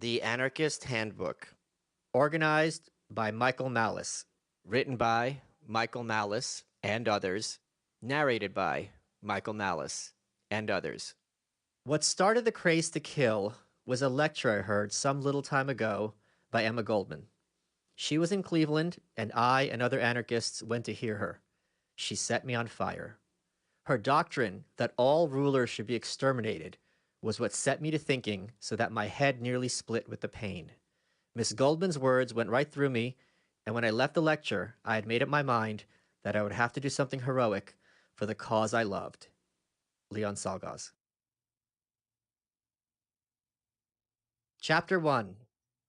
The Anarchist Handbook, organized by Michael Malice, written by Michael Malice and others, narrated by Michael Malice and others. What started the craze to kill was a lecture I heard some little time ago by Emma Goldman. She was in Cleveland, and I and other anarchists went to hear her. She set me on fire. Her doctrine that all rulers should be exterminated was what set me to thinking so that my head nearly split with the pain. Miss Goldman's words went right through me, and when I left the lecture, I had made up my mind that I would have to do something heroic for the cause I loved. Leon Salgaz. Chapter 1.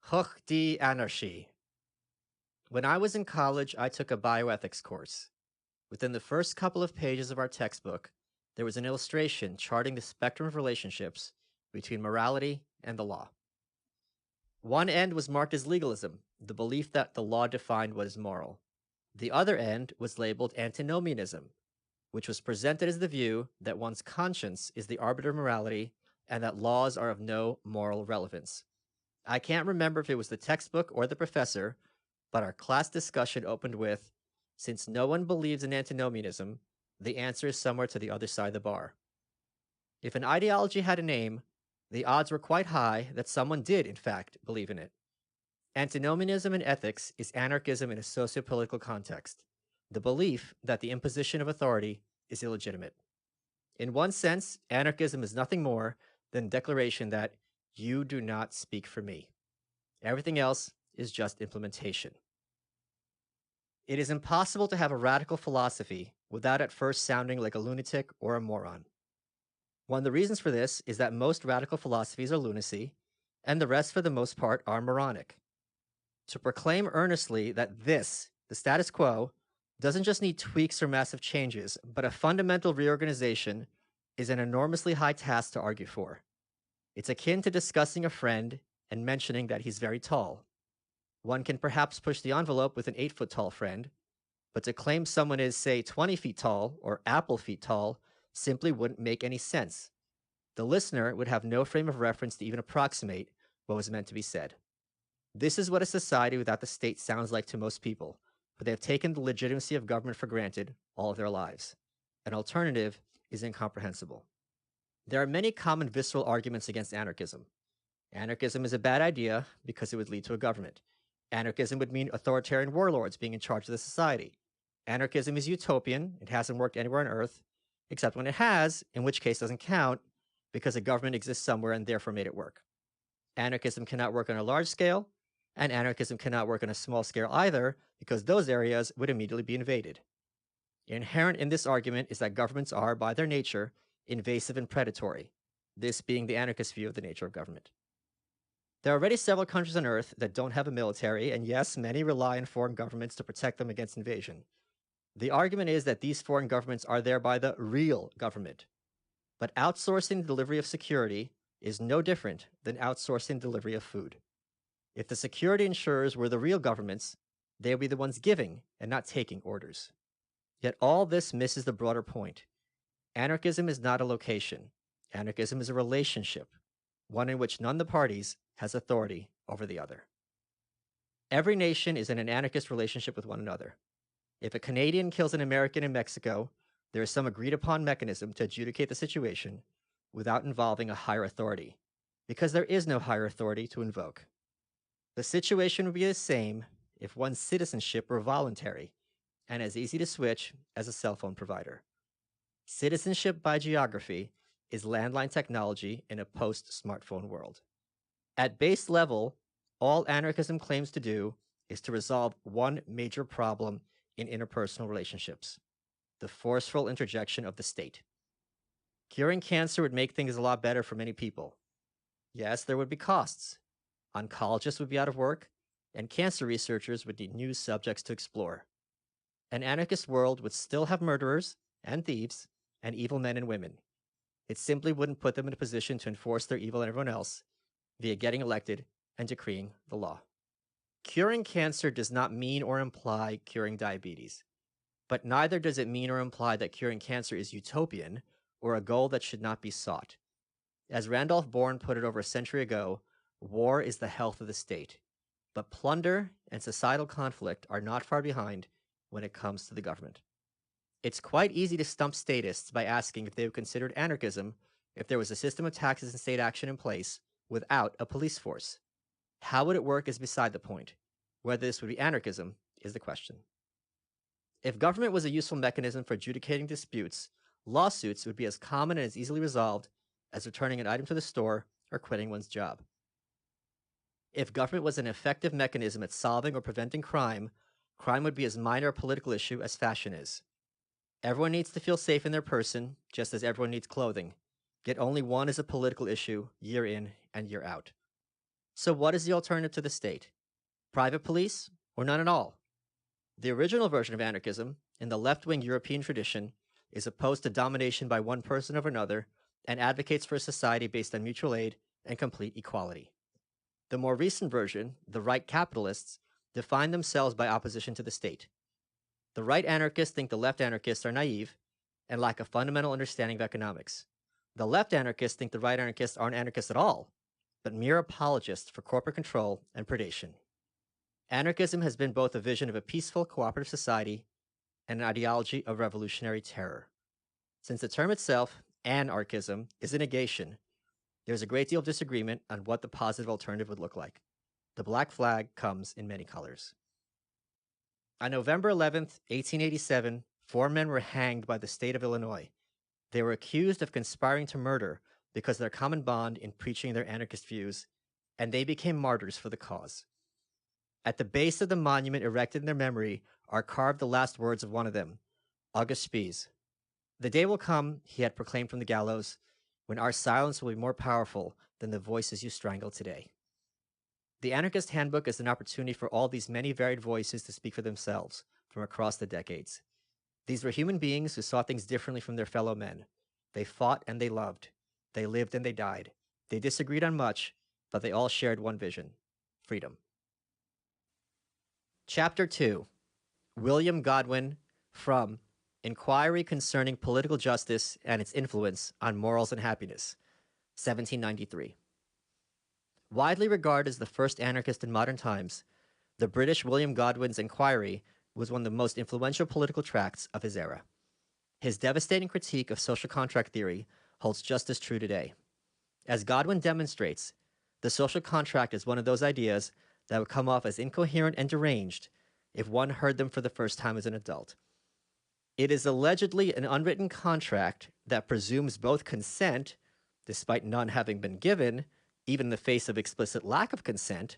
Hoch die Anarchie. When I was in college, I took a bioethics course. Within the first couple of pages of our textbook, there was an illustration charting the spectrum of relationships between morality and the law. One end was marked as legalism, the belief that the law defined what is moral. The other end was labeled antinomianism, which was presented as the view that one's conscience is the arbiter of morality and that laws are of no moral relevance. I can't remember if it was the textbook or the professor, but our class discussion opened with, since no one believes in antinomianism, the answer is somewhere to the other side of the bar. If an ideology had a name, the odds were quite high that someone did, in fact, believe in it. Antinomianism in ethics is anarchism in a socio-political context, the belief that the imposition of authority is illegitimate. In one sense, anarchism is nothing more than a declaration that you do not speak for me. Everything else is just implementation. It is impossible to have a radical philosophy without at first sounding like a lunatic or a moron. One of the reasons for this is that most radical philosophies are lunacy, and the rest for the most part are moronic. To proclaim earnestly that this, the status quo, doesn't just need tweaks or massive changes, but a fundamental reorganization is an enormously high task to argue for. It's akin to discussing a friend and mentioning that he's very tall. One can perhaps push the envelope with an 8-foot tall friend, but to claim someone is, say, 20 feet tall or apple feet tall simply wouldn't make any sense. The listener would have no frame of reference to even approximate what was meant to be said. This is what a society without the state sounds like to most people, for they have taken the legitimacy of government for granted all of their lives. An alternative is incomprehensible. There are many common visceral arguments against anarchism. Anarchism is a bad idea because it would lead to a government. Anarchism would mean authoritarian warlords being in charge of the society. Anarchism is utopian. It hasn't worked anywhere on Earth, except when it has, in which case doesn't count, because a government exists somewhere and therefore made it work. Anarchism cannot work on a large scale, and anarchism cannot work on a small scale either, because those areas would immediately be invaded. Inherent in this argument is that governments are, by their nature, invasive and predatory, this being the anarchist view of the nature of government. There are already several countries on Earth that don't have a military, and yes, many rely on foreign governments to protect them against invasion. The argument is that these foreign governments are thereby the real government. But outsourcing the delivery of security is no different than outsourcing delivery of food. If the security insurers were the real governments, they would be the ones giving and not taking orders. Yet all this misses the broader point. Anarchism is not a location. Anarchism is a relationship, one in which none of the parties has authority over the other. Every nation is in an anarchist relationship with one another. If a Canadian kills an American in Mexico, there is some agreed upon mechanism to adjudicate the situation without involving a higher authority, because there is no higher authority to invoke. The situation would be the same if one's citizenship were voluntary and as easy to switch as a cell phone provider. Citizenship by geography is landline technology in a post-smartphone world. At base level, all anarchism claims to do is to resolve one major problem in interpersonal relationships: the forceful interjection of the state. Curing cancer would make things a lot better for many people. Yes, there would be costs. Oncologists would be out of work, and cancer researchers would need new subjects to explore. An anarchist world would still have murderers and thieves and evil men and women. It simply wouldn't put them in a position to enforce their evil on everyone else via getting elected and decreeing the law. Curing cancer does not mean or imply curing diabetes, but neither does it mean or imply that curing cancer is utopian or a goal that should not be sought. As Randolph Bourne put it over a century ago, War is the health of the state, but plunder and societal conflict are not far behind when it comes to the government. It's quite easy to stump statists by asking if they would consider anarchism if there was a system of taxes and state action in place without a police force. How would it work is beside the point. Whether this would be anarchism is the question. If government was a useful mechanism for adjudicating disputes, lawsuits would be as common and as easily resolved as returning an item to the store or quitting one's job. If government was an effective mechanism at solving or preventing crime, crime would be as minor a political issue as fashion is. Everyone needs to feel safe in their person, just as everyone needs clothing. Yet only one is a political issue year in and year out. So what is the alternative to the state? Private police or none at all? The original version of anarchism, in the left-wing European tradition, is opposed to domination by one person over another and advocates for a society based on mutual aid and complete equality. The more recent version, the right capitalists, define themselves by opposition to the state. The right anarchists think the left anarchists are naive and lack a fundamental understanding of economics. The left anarchists think the right anarchists aren't anarchists at all, but mere apologists for corporate control and predation. Anarchism has been both a vision of a peaceful, cooperative society and an ideology of revolutionary terror. Since the term itself, anarchism, is a negation, there's a great deal of disagreement on what the positive alternative would look like. The black flag comes in many colors. On November 11th, 1887, 4 men were hanged by the state of Illinois. They were accused of conspiring to murder because of their common bond in preaching their anarchist views, and they became martyrs for the cause. At the base of the monument erected in their memory are carved the last words of one of them, August Spies. The day will come, he had proclaimed from the gallows, when our silence will be more powerful than the voices you strangle today. The Anarchist Handbook is an opportunity for all these many varied voices to speak for themselves from across the decades. These were human beings who saw things differently from their fellow men. They fought and they loved. They lived and they died. They disagreed on much, but they all shared one vision: freedom. Chapter 2. William Godwin, from Inquiry Concerning Political Justice and Its Influence on Morals and Happiness, 1793. Widely regarded as the first anarchist in modern times, the British William Godwin's Inquiry was one of the most influential political tracts of his era. His devastating critique of social contract theory holds just as true today. As Godwin demonstrates, the social contract is one of those ideas that would come off as incoherent and deranged if one heard them for the first time as an adult. It is allegedly an unwritten contract that presumes both consent, despite none having been given, even in the face of explicit lack of consent,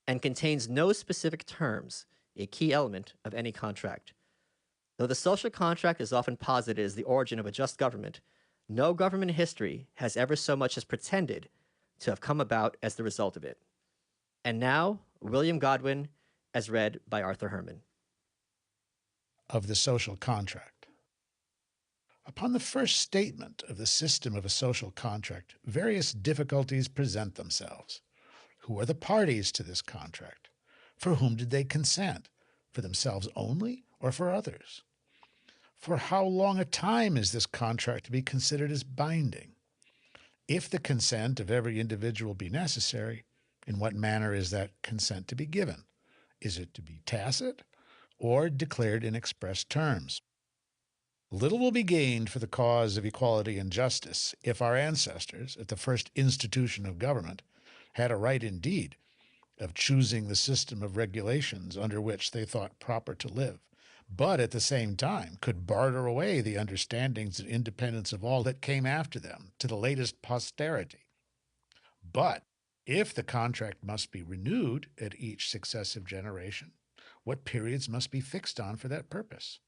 and contains no specific terms, a key element of any contract. Though the social contract is often posited as the origin of a just government, no government in history has ever so much as pretended to have come about as the result of it. And now, William Godwin, as read by Arthur Herman. Of the social contract. Upon the first statement of the system of a social contract, various difficulties present themselves. Who are the parties to this contract? For whom did they consent? For themselves only, or for others? For how long a time is this contract to be considered as binding? If the consent of every individual be necessary, in what manner is that consent to be given? Is it to be tacit or declared in express terms? Little will be gained for the cause of equality and justice if our ancestors, at the first institution of government, had a right indeed of choosing the system of regulations under which they thought proper to live, but at the same time could barter away the understandings and independence of all that came after them to the latest posterity. But if the contract must be renewed at each successive generation, what periods must be fixed on for that purpose?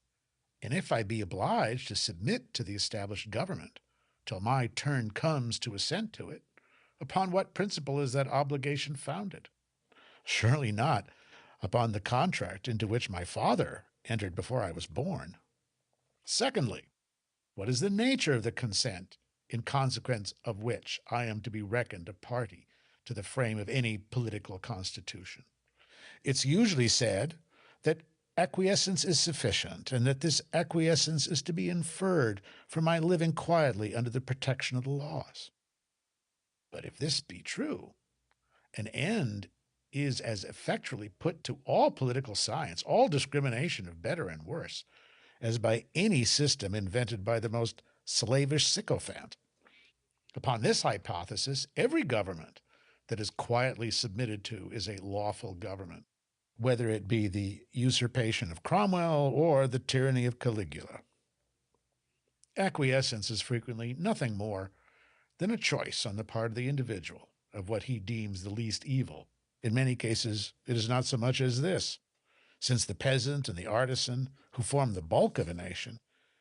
And if I be obliged to submit to the established government till my turn comes to assent to it, upon what principle is that obligation founded? Surely not upon the contract into which my father entered before I was born. Secondly, what is the nature of the consent in consequence of which I am to be reckoned a party to the frame of any political constitution? It's usually said that acquiescence is sufficient, and that this acquiescence is to be inferred from my living quietly under the protection of the laws. But if this be true, an end is as effectually put to all political science, all discrimination of better and worse, as by any system invented by the most slavish sycophant. Upon this hypothesis, every government that is quietly submitted to is a lawful government, whether it be the usurpation of Cromwell or the tyranny of Caligula. Acquiescence is frequently nothing more than a choice on the part of the individual of what he deems the least evil. In many cases, it is not so much as this, since the peasant and the artisan, who form the bulk of a nation,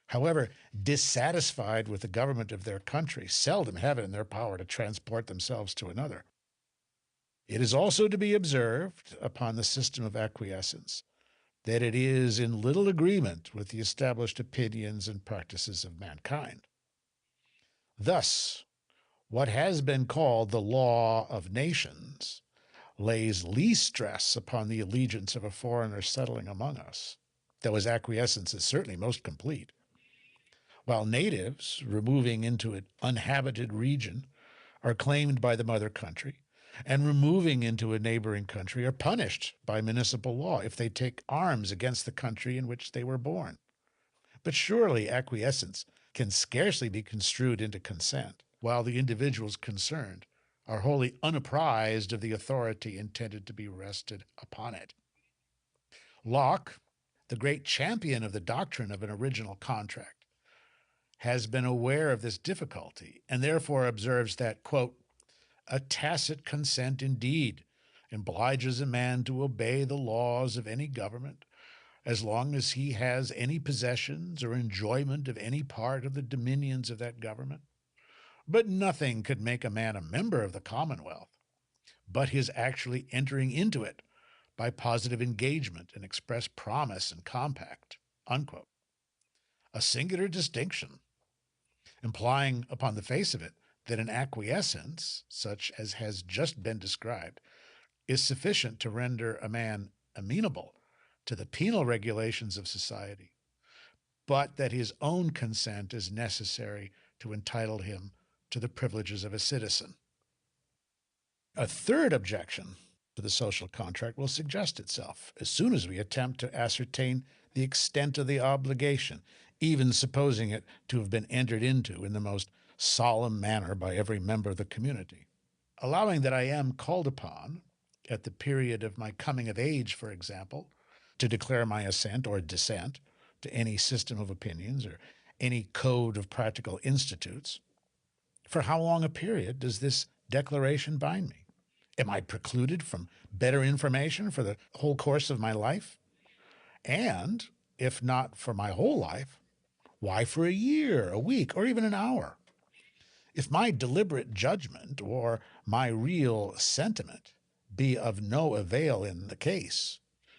however dissatisfied with the government of their country, seldom have it in their power to transport themselves to another. It is also to be observed upon the system of acquiescence that it is in little agreement with the established opinions and practices of mankind. Thus, what has been called the law of nations lays least stress upon the allegiance of a foreigner settling among us, though his acquiescence is certainly most complete, while natives removing into an uninhabited region are claimed by the mother country, and removing into a neighboring country are punished by municipal law if they take arms against the country in which they were born. But surely acquiescence can scarcely be construed into consent, while the individuals concerned are wholly unapprised of the authority intended to be rested upon it. Locke, the great champion of the doctrine of an original contract, has been aware of this difficulty and therefore observes that, quote, a tacit consent indeed obliges a man to obey the laws of any government as long as he has any possessions or enjoyment of any part of the dominions of that government. But nothing could make a man a member of the Commonwealth but his actually entering into it by positive engagement and express promise and compact, unquote. A singular distinction, implying upon the face of it that an acquiescence, such as has just been described, is sufficient to render a man amenable to the penal regulations of society, but that his own consent is necessary to entitle him to the privileges of a citizen. A third objection to the social contract will suggest itself as soon as we attempt to ascertain the extent of the obligation, even supposing it to have been entered into in the most solemn manner by every member of the community. Allowing that I am called upon, at the period of my coming of age, for example, to declare my assent or dissent to any system of opinions or any code of practical institutes, for how long a period does this declaration bind me? Am I precluded from better information for the whole course of my life? And if not for my whole life, why for a year, a week, or even an hour? If my deliberate judgment or my real sentiment be of no avail in the case,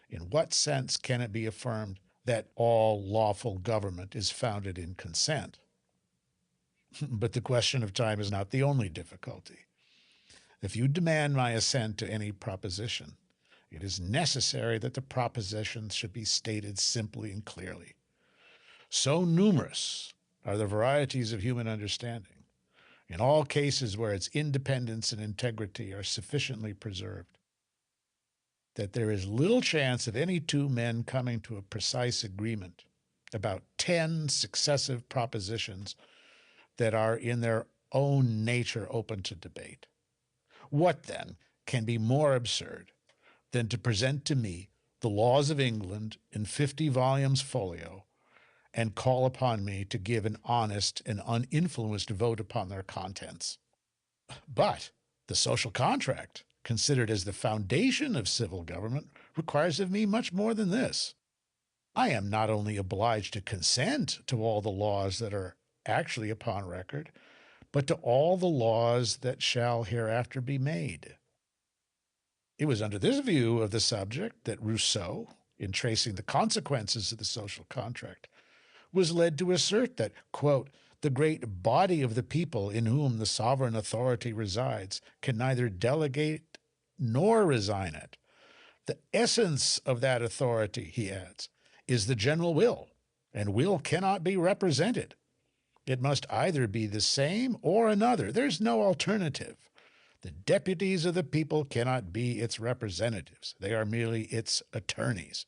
in what sense can it be affirmed that all lawful government is founded in consent? But the question of time is not the only difficulty. If you demand my assent to any proposition, it is necessary that the proposition should be stated simply and clearly. So numerous are the varieties of human understanding, in all cases where its independence and integrity are sufficiently preserved, that there is little chance of any two men coming to a precise agreement about 10 successive propositions that are in their own nature open to debate. What, then, can be more absurd than to present to me the laws of England in 50 volumes folio and call upon me to give an honest and uninfluenced vote upon their contents? But the social contract, considered as the foundation of civil government, requires of me much more than this. I am not only obliged to consent to all the laws that are actually upon record, but to all the laws that shall hereafter be made. It was under this view of the subject that Rousseau, in tracing the consequences of the social contract, was led to assert that, quote, the great body of the people in whom the sovereign authority resides can neither delegate nor resign it. The essence of that authority, he adds, is the general will, and will cannot be represented. It must either be the same or another. There's no alternative. The deputies of the people cannot be its representatives. They are merely its attorneys.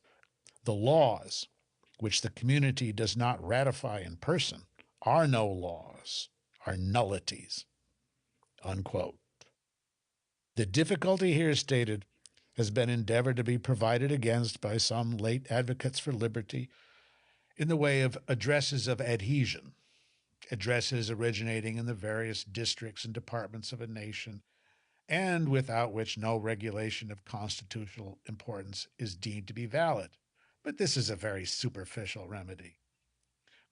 The laws, which the community does not ratify in person, are no laws, are nullities." Unquote. The difficulty here stated has been endeavored to be provided against by some late advocates for liberty in the way of addresses of adhesion, addresses originating in the various districts and departments of a nation, and without which no regulation of constitutional importance is deemed to be valid. But this is a very superficial remedy.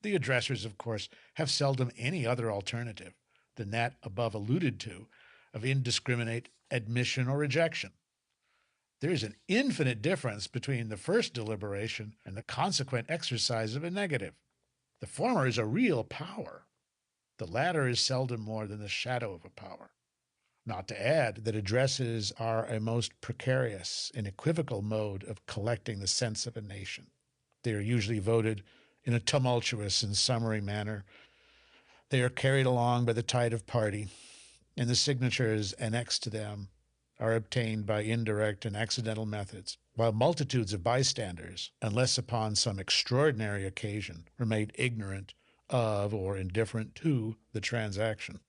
The addressers, of course, have seldom any other alternative than that above alluded to of indiscriminate admission or rejection. There is an infinite difference between the first deliberation and the consequent exercise of a negative. The former is a real power. The latter is seldom more than the shadow of a power. Not to add that addresses are a most precarious and equivocal mode of collecting the sense of a nation. They are usually voted in a tumultuous and summary manner. They are carried along by the tide of party, and the signatures annexed to them are obtained by indirect and accidental methods, while multitudes of bystanders, unless upon some extraordinary occasion, are made ignorant of or indifferent to the transaction.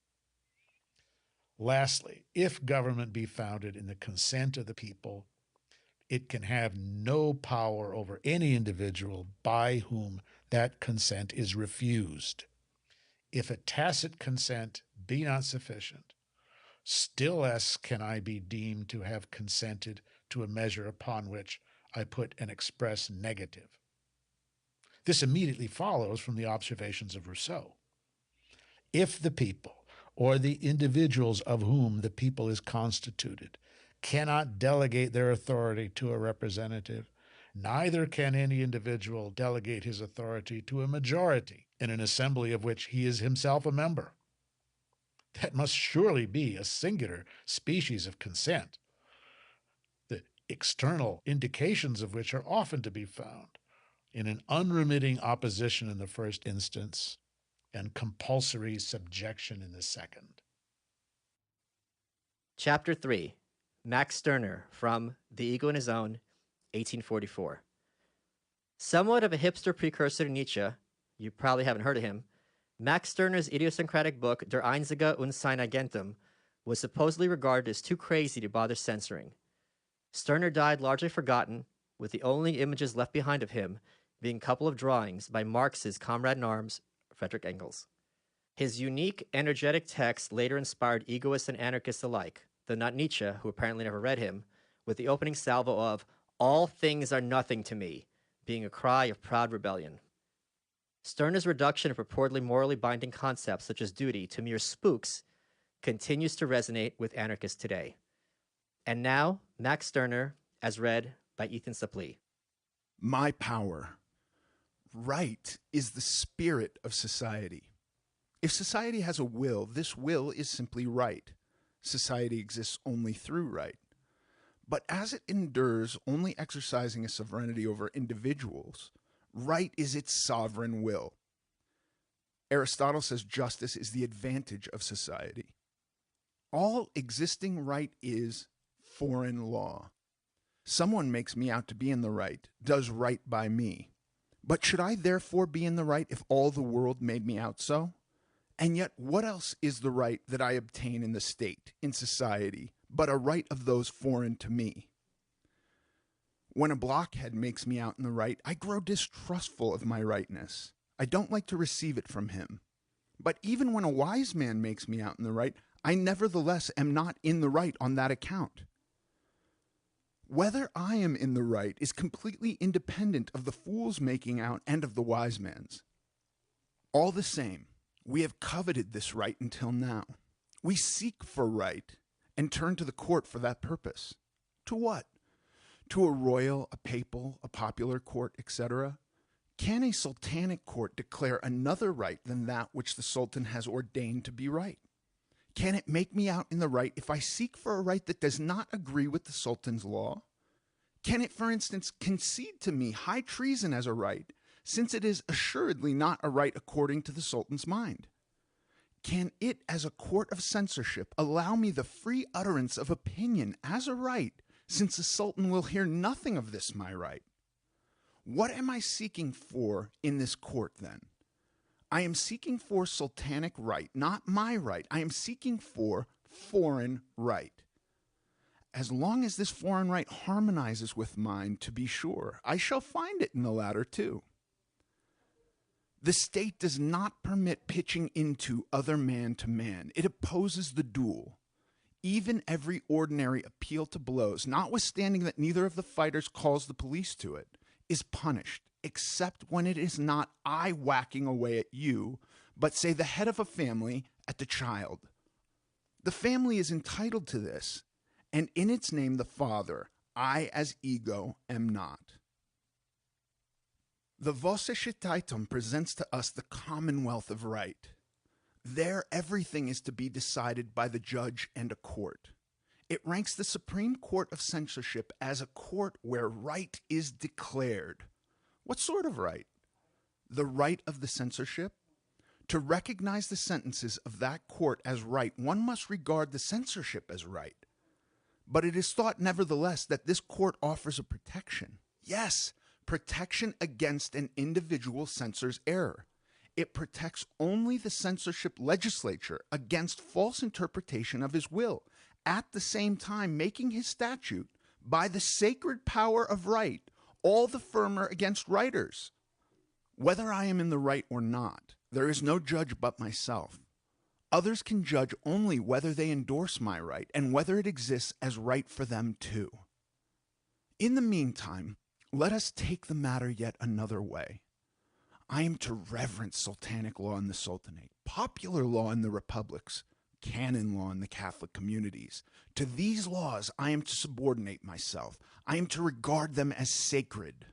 Lastly, if government be founded in the consent of the people, it can have no power over any individual by whom that consent is refused. If a tacit consent be not sufficient, still less can I be deemed to have consented to a measure upon which I put an express negative. This immediately follows from the observations of Rousseau. If the people, or the individuals of whom the people is constituted, cannot delegate their authority to a representative, neither can any individual delegate his authority to a majority in an assembly of which he is himself a member. That must surely be a singular species of consent, the external indications of which are often to be found in an unremitting opposition in the first instance and compulsory subjection in the second. Chapter 3, Max Stirner, from The Ego in His Own, 1844. Somewhat of a hipster precursor to Nietzsche, you probably haven't heard of him, Max Stirner's idiosyncratic book Der Einzige und sein Agentum was supposedly regarded as too crazy to bother censoring. Stirner died largely forgotten, with the only images left behind of him being a couple of drawings by Marx's comrade-in-arms, Friedrich Engels. His unique, energetic text later inspired egoists and anarchists alike, though not Nietzsche, who apparently never read him, with the opening salvo of "All things are nothing to me," being a cry of proud rebellion. Stirner's reduction of purportedly morally binding concepts such as duty to mere spooks continues to resonate with anarchists today. And now, Max Stirner, as read by Ethan Suplee. My power. Right is the spirit of society. If society has a will, this will is simply right. Society exists only through right. But as it endures only exercising a sovereignty over individuals, right is its sovereign will. Aristotle says justice is the advantage of society. All existing right is foreign law. Someone makes me out to be in the right, does right by me. But should I therefore be in the right if all the world made me out so? And yet, what else is the right that I obtain in the state, in society, but a right of those foreign to me? When a blockhead makes me out in the right, I grow distrustful of my rightness. I don't like to receive it from him. But even when a wise man makes me out in the right, I nevertheless am not in the right on that account. Whether I am in the right is completely independent of the fool's making out and of the wise man's. All the same, we have coveted this right until now. We seek for right and turn to the court for that purpose. To what? To a royal, a papal, a popular court, etc.? Can a sultanic court declare another right than that which the sultan has ordained to be right? Can it make me out in the right if I seek for a right that does not agree with the sultan's law? Can it, for instance, concede to me high treason as a right, since it is assuredly not a right according to the sultan's mind? Can it, as a court of censorship, allow me the free utterance of opinion as a right, since the Sultan will hear nothing of this my right? What am I seeking for in this court, then? I am seeking for sultanic right, not my right. I am seeking for foreign right. As long as this foreign right harmonizes with mine, to be sure, I shall find it in the latter too. The state does not permit pitching into other man to man. It opposes the duel. Even every ordinary appeal to blows, notwithstanding that neither of the fighters calls the police to it, is punished, except when it is not I whacking away at you, but say the head of a family at the child. The family is entitled to this, and in its name the father, I as ego am not. The Voce Citatum presents to us the commonwealth of right. There everything is to be decided by the judge and a court. It ranks the Supreme Court of Censorship as a court where right is declared. What sort of right? The right of the censorship? To recognize the sentences of that court as right, one must regard the censorship as right. But it is thought, nevertheless, that this court offers a protection. Yes, protection against an individual censor's error. It protects only the censorship legislature against false interpretation of his will, at the same time making his statute, by the sacred power of right, all the firmer against writers. Whether I am in the right or not, there is no judge but myself. Others can judge only whether they endorse my right and whether it exists as right for them too. In the meantime, let us take the matter yet another way. I am to reverence sultanic law in the Sultanate, popular law in the republics, canon law in the Catholic communities. To these laws I am to subordinate myself. I am to regard them as sacred.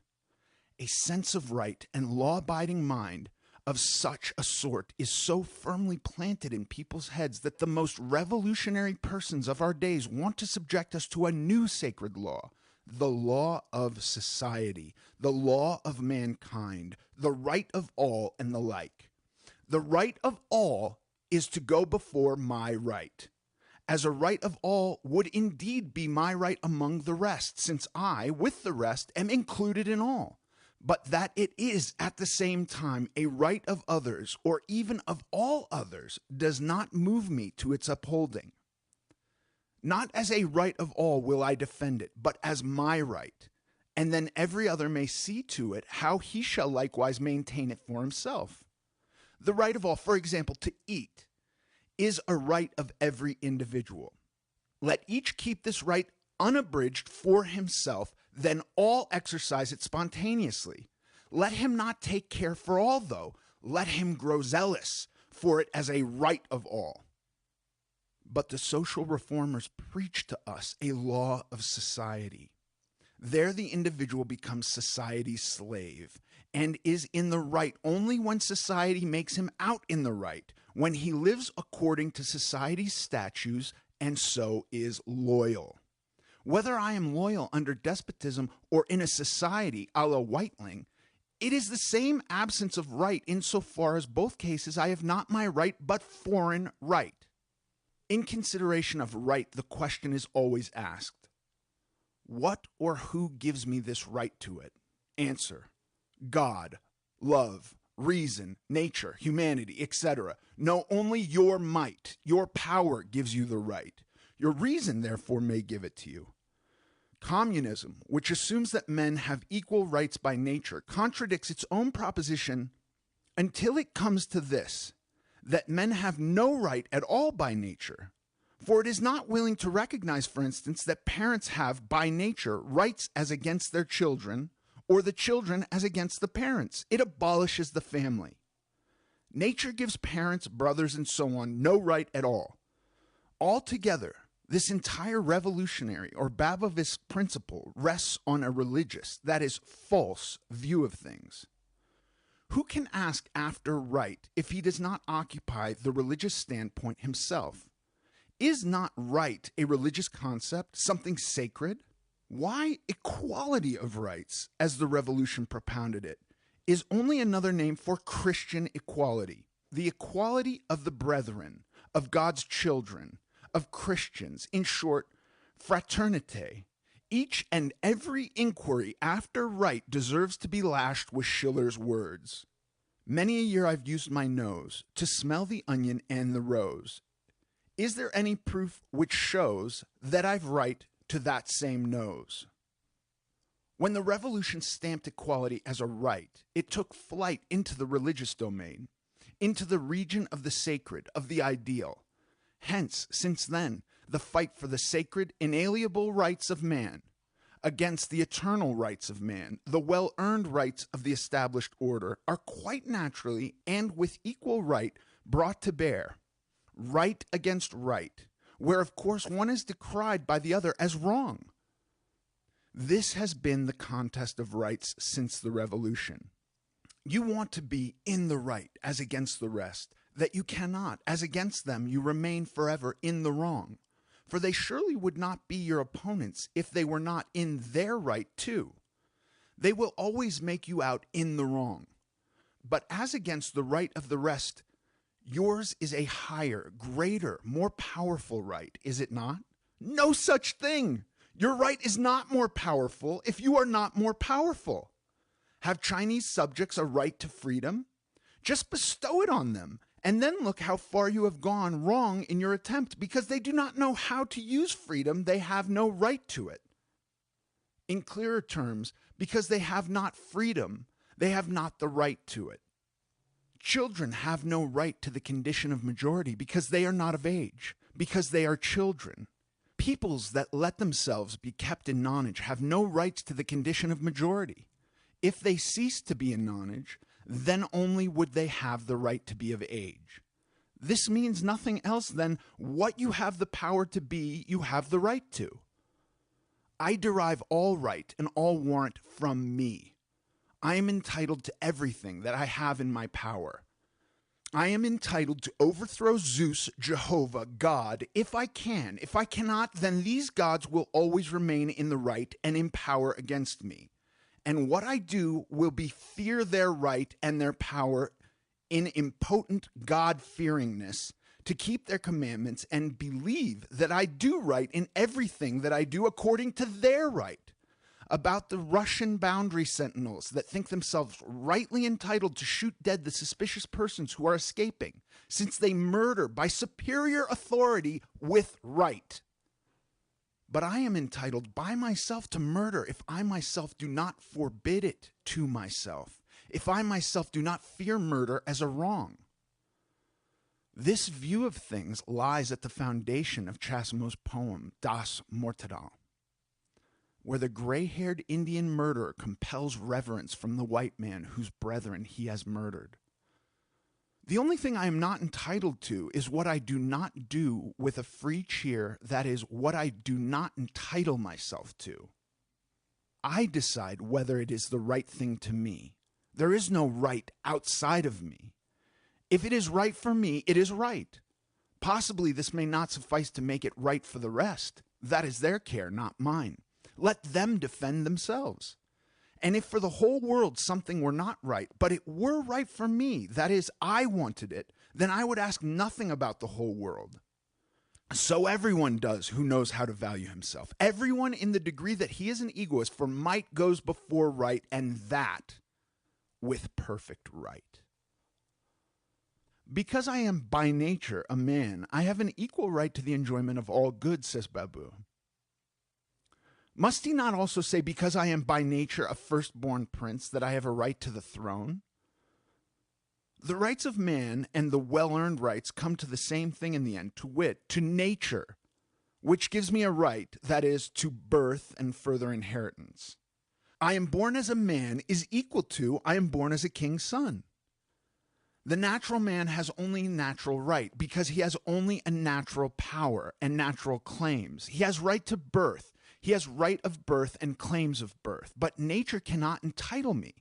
A sense of right and law-abiding mind of such a sort is so firmly planted in people's heads that the most revolutionary persons of our days want to subject us to a new sacred law, the law of society, the law of mankind, the right of all, and the like. The right of all is to go before my right, as a right of all would indeed be my right among the rest, since I, with the rest, am included in all, but that it is at the same time a right of others, or even of all others, does not move me to its upholding. Not as a right of all will I defend it, but as my right, and then every other may see to it how he shall likewise maintain it for himself. The right of all, for example, to eat, is a right of every individual. Let each keep this right unabridged for himself, then all exercise it spontaneously. Let him not take care for all, though. Let him grow zealous for it as a right of all. But the social reformers preach to us a law of society. There the individual becomes society's slave and is in the right only when society makes him out in the right, when he lives according to society's statutes and so is loyal. Whether I am loyal under despotism or in a society a la Whiteling, it is the same absence of right insofar as both cases I have not my right but foreign right. In consideration of right, the question is always asked, what or who gives me this right to it? Answer, God, love, reason, nature, humanity, etc. No, only your might, your power gives you the right. Your reason, therefore, may give it to you. Communism, which assumes that men have equal rights by nature, contradicts its own proposition until it comes to this, that men have no right at all by nature. For it is not willing to recognize, for instance, that parents have by nature rights as against their children, or the children as against the parents. It abolishes the family. Nature gives parents, brothers, and so on no right at all. Altogether, this entire revolutionary or Babovist principle rests on a religious, that is, false, view of things. Who can ask after right if he does not occupy the religious standpoint himself? Is not right a religious concept, something sacred? Why equality of rights, as the revolution propounded it, is only another name for Christian equality. the equality of the brethren, of God's children, of Christians, in short, fraternite. Each and every inquiry after right deserves to be lashed with Schiller's words. Many a year I've used my nose to smell the onion and the rose. Is there any proof which shows that I've right to that same nose? When the revolution stamped equality as a right, it took flight into the religious domain, into the region of the sacred, of the ideal. Hence, since then, the fight for the sacred, inalienable rights of man against the eternal rights of man, the well-earned rights of the established order, are quite naturally and with equal right brought to bear. Right against right, where of course one is decried by the other as wrong. This has been the contest of rights since the revolution. You want to be in the right as against the rest, that you cannot, as against them you remain forever in the wrong. For they surely would not be your opponents if they were not in their right too. They will always make you out in the wrong. But as against the right of the rest, yours is a higher, greater, more powerful right, is it not? No such thing! Your right is not more powerful if you are not more powerful. Have Chinese subjects a right to freedom? Just bestow it on them, and then look how far you have gone wrong in your attempt. Because they do not know how to use freedom, they have no right to it. In clearer terms, because they have not freedom, they have not the right to it. Children have no right to the condition of majority because they are not of age, because they are children. Peoples that let themselves be kept in nonage have no rights to the condition of majority. If they cease to be in nonage, then only would they have the right to be of age. This means nothing else than what you have the power to be, you have the right to. I derive all right and all warrant from me. I am entitled to everything that I have in my power. I am entitled to overthrow Zeus, Jehovah, God, if I can. If I cannot, then these gods will always remain in the right and in power against me. And what I do will be fear their right and their power in impotent God-fearingness, to keep their commandments and believe that I do right in everything that I do according to their right. About the Russian boundary sentinels that think themselves rightly entitled to shoot dead the suspicious persons who are escaping, since they murder by superior authority with right. But I am entitled by myself to murder if I myself do not forbid it to myself, if I myself do not fear murder as a wrong. This view of things lies at the foundation of Chasimo's poem, Das Mortal, where the gray-haired Indian murderer compels reverence from the white man whose brethren he has murdered. The only thing I am not entitled to is what I do not do with a free cheer, that is, what I do not entitle myself to. I decide whether it is the right thing to me. There is no right outside of me. If it is right for me, it is right. Possibly this may not suffice to make it right for the rest. That is their care, not mine. Let them defend themselves. And if for the whole world something were not right, but it were right for me, that is, I wanted it, then I would ask nothing about the whole world. So everyone does who knows how to value himself. Everyone in the degree that he is an egoist, for might goes before right, and that with perfect right. Because I am by nature a man, I have an equal right to the enjoyment of all good, says Babu. Must he not also say, because I am by nature a firstborn prince, that I have a right to the throne? The rights of man and the well-earned rights come to the same thing in the end, to wit, to nature, which gives me a right, that is, to birth and further inheritance. I am born as a man is equal to I am born as a king's son. The natural man has only natural right, because he has only a natural power and natural claims. He has right to birth. He has right of birth and claims of birth, but nature cannot entitle me,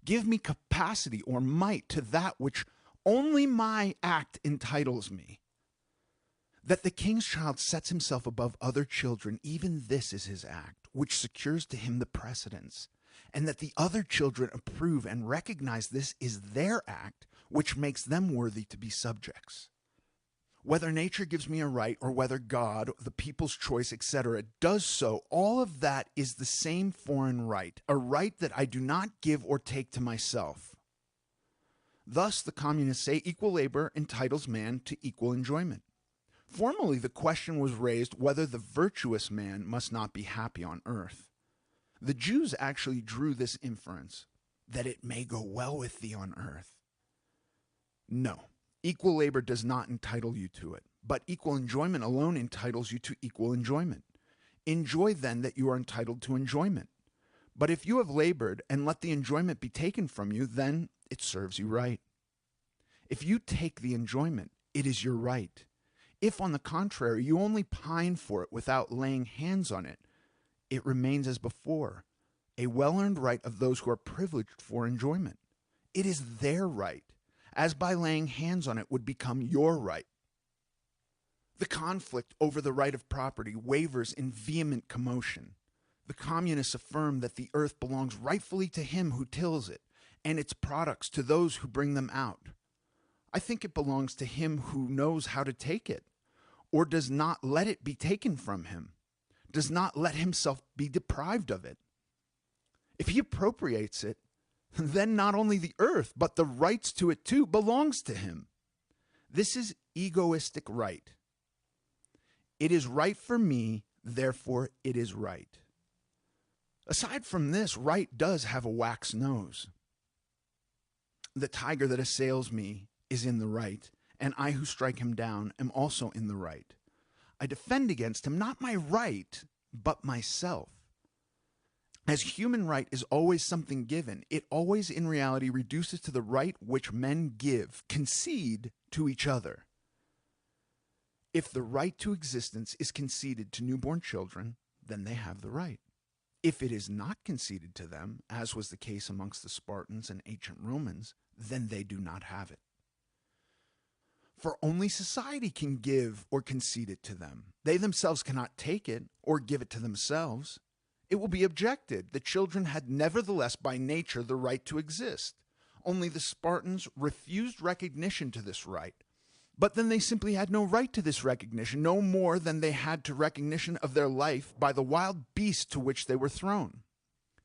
give me capacity or might to that which only my act entitles me. That the king's child sets himself above other children, even this is his act, which secures to him the precedence, and that the other children approve and recognize this is their act, which makes them worthy to be subjects. Whether nature gives me a right or whether God, the people's choice, etc., does so, all of that is the same foreign right, a right that I do not give or take to myself. Thus, the communists say equal labor entitles man to equal enjoyment. Formerly, the question was raised whether the virtuous man must not be happy on earth. The Jews actually drew this inference, that it may go well with thee on earth. No. Equal labor does not entitle you to it, but equal enjoyment alone entitles you to equal enjoyment. Enjoy then that you are entitled to enjoyment. But if you have labored and let the enjoyment be taken from you, then it serves you right. If you take the enjoyment, it is your right. If, on the contrary, you only pine for it without laying hands on it, it remains as before, a well-earned right of those who are privileged for enjoyment. It is their right, as by laying hands on it would become your right. The conflict over the right of property wavers in vehement commotion. The communists affirm that the earth belongs rightfully to him who tills it, and its products to those who bring them out. I think it belongs to him who knows how to take it, or does not let it be taken from him, does not let himself be deprived of it. If he appropriates it, then not only the earth, but the rights to it too belongs to him. This is egoistic right. It is right for me, therefore it is right. Aside from this, right does have a wax nose. The tiger that assails me is in the right, and I who strike him down am also in the right. I defend against him not my right, but myself. As human right is always something given, it always in reality reduces to the right which men give, concede to each other. If the right to existence is conceded to newborn children, then they have the right. If it is not conceded to them, as was the case amongst the Spartans and ancient Romans, then they do not have it. For only society can give or concede it to them. They themselves cannot take it or give it to themselves. It will be objected the children had nevertheless by nature the right to exist. Only the Spartans refused recognition to this right. But then they simply had no right to this recognition, no more than they had to recognition of their life by the wild beast to which they were thrown.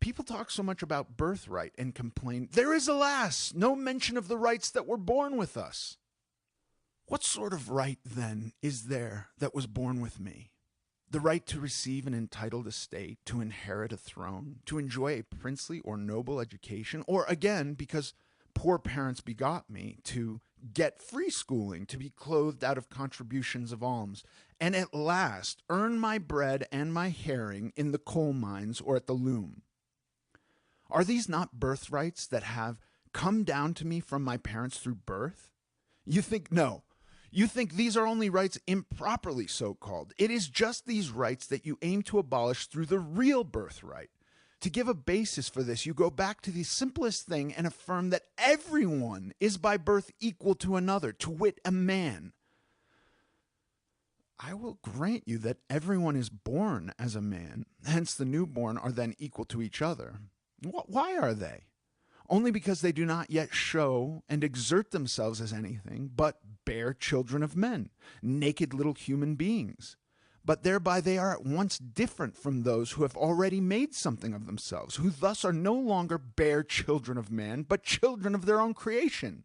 People talk so much about birthright and complain, there is, alas, no mention of the rights that were born with us. What sort of right, then, is there that was born with me? The right to receive an entitled estate, to inherit a throne, to enjoy a princely or noble education, or again, because poor parents begot me, to get free schooling, to be clothed out of contributions of alms, and at last earn my bread and my herring in the coal mines or at the loom. Are these not birthrights that have come down to me from my parents through birth? You think no. You think these are only rights improperly so-called. It is just these rights that you aim to abolish through the real birthright. To give a basis for this, you go back to the simplest thing and affirm that everyone is by birth equal to another, to wit, a man. I will grant you that everyone is born as a man, hence the newborn are then equal to each other. Why are they? Only because they do not yet show and exert themselves as anything but bare children of men, naked little human beings. But thereby they are at once different from those who have already made something of themselves, who thus are no longer bare children of man, but children of their own creation.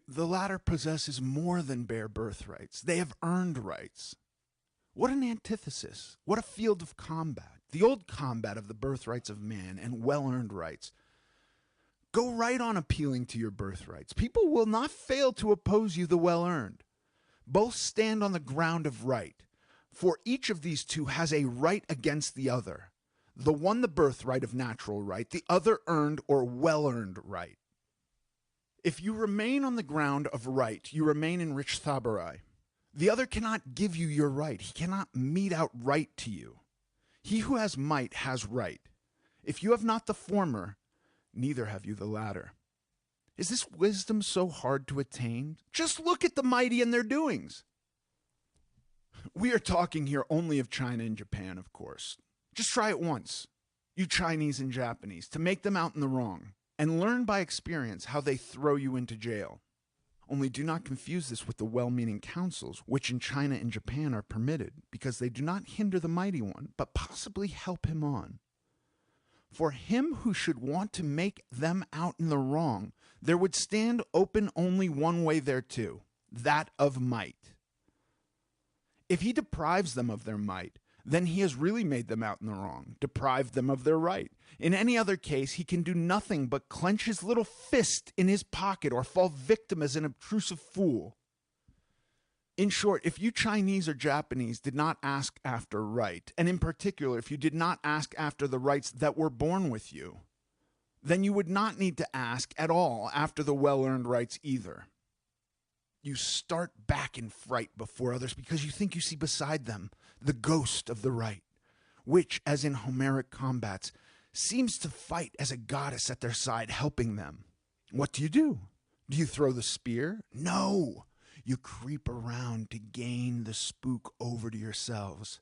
The latter possesses more than bare birthrights. They have earned rights. What an antithesis. What a field of combat. The old combat of the birthrights of man and well-earned rights. Go right on appealing to your birthrights. People will not fail to oppose you the well-earned. Both stand on the ground of right, for each of these two has a right against the other. The one the birthright of natural right, the other earned or well-earned right. If you remain on the ground of right, you remain in rich thabarai. The other cannot give you your right. He cannot mete out right to you. He who has might has right. If you have not the former, neither have you the latter. Is this wisdom so hard to attain? Just look at the mighty and their doings. We are talking here only of China and Japan, of course. Just try it once, you Chinese and Japanese, to make them out in the wrong, and learn by experience how they throw you into jail. Only do not confuse this with the well-meaning counsels, which in China and Japan are permitted, because they do not hinder the mighty one, but possibly help him on. For him who should want to make them out in the wrong, there would stand open only one way thereto, that of might. If he deprives them of their might, then he has really made them out in the wrong, deprived them of their right. In any other case, he can do nothing but clench his little fist in his pocket or fall victim as an obtrusive fool. In short, if you Chinese or Japanese did not ask after right, and in particular, if you did not ask after the rights that were born with you, then you would not need to ask at all after the well-earned rights either. You start back in fright before others because you think you see beside them the ghost of the right, which, as in Homeric combats, seems to fight as a goddess at their side, helping them. What do? Do you throw the spear? No. You creep around to gain the spook over to yourselves,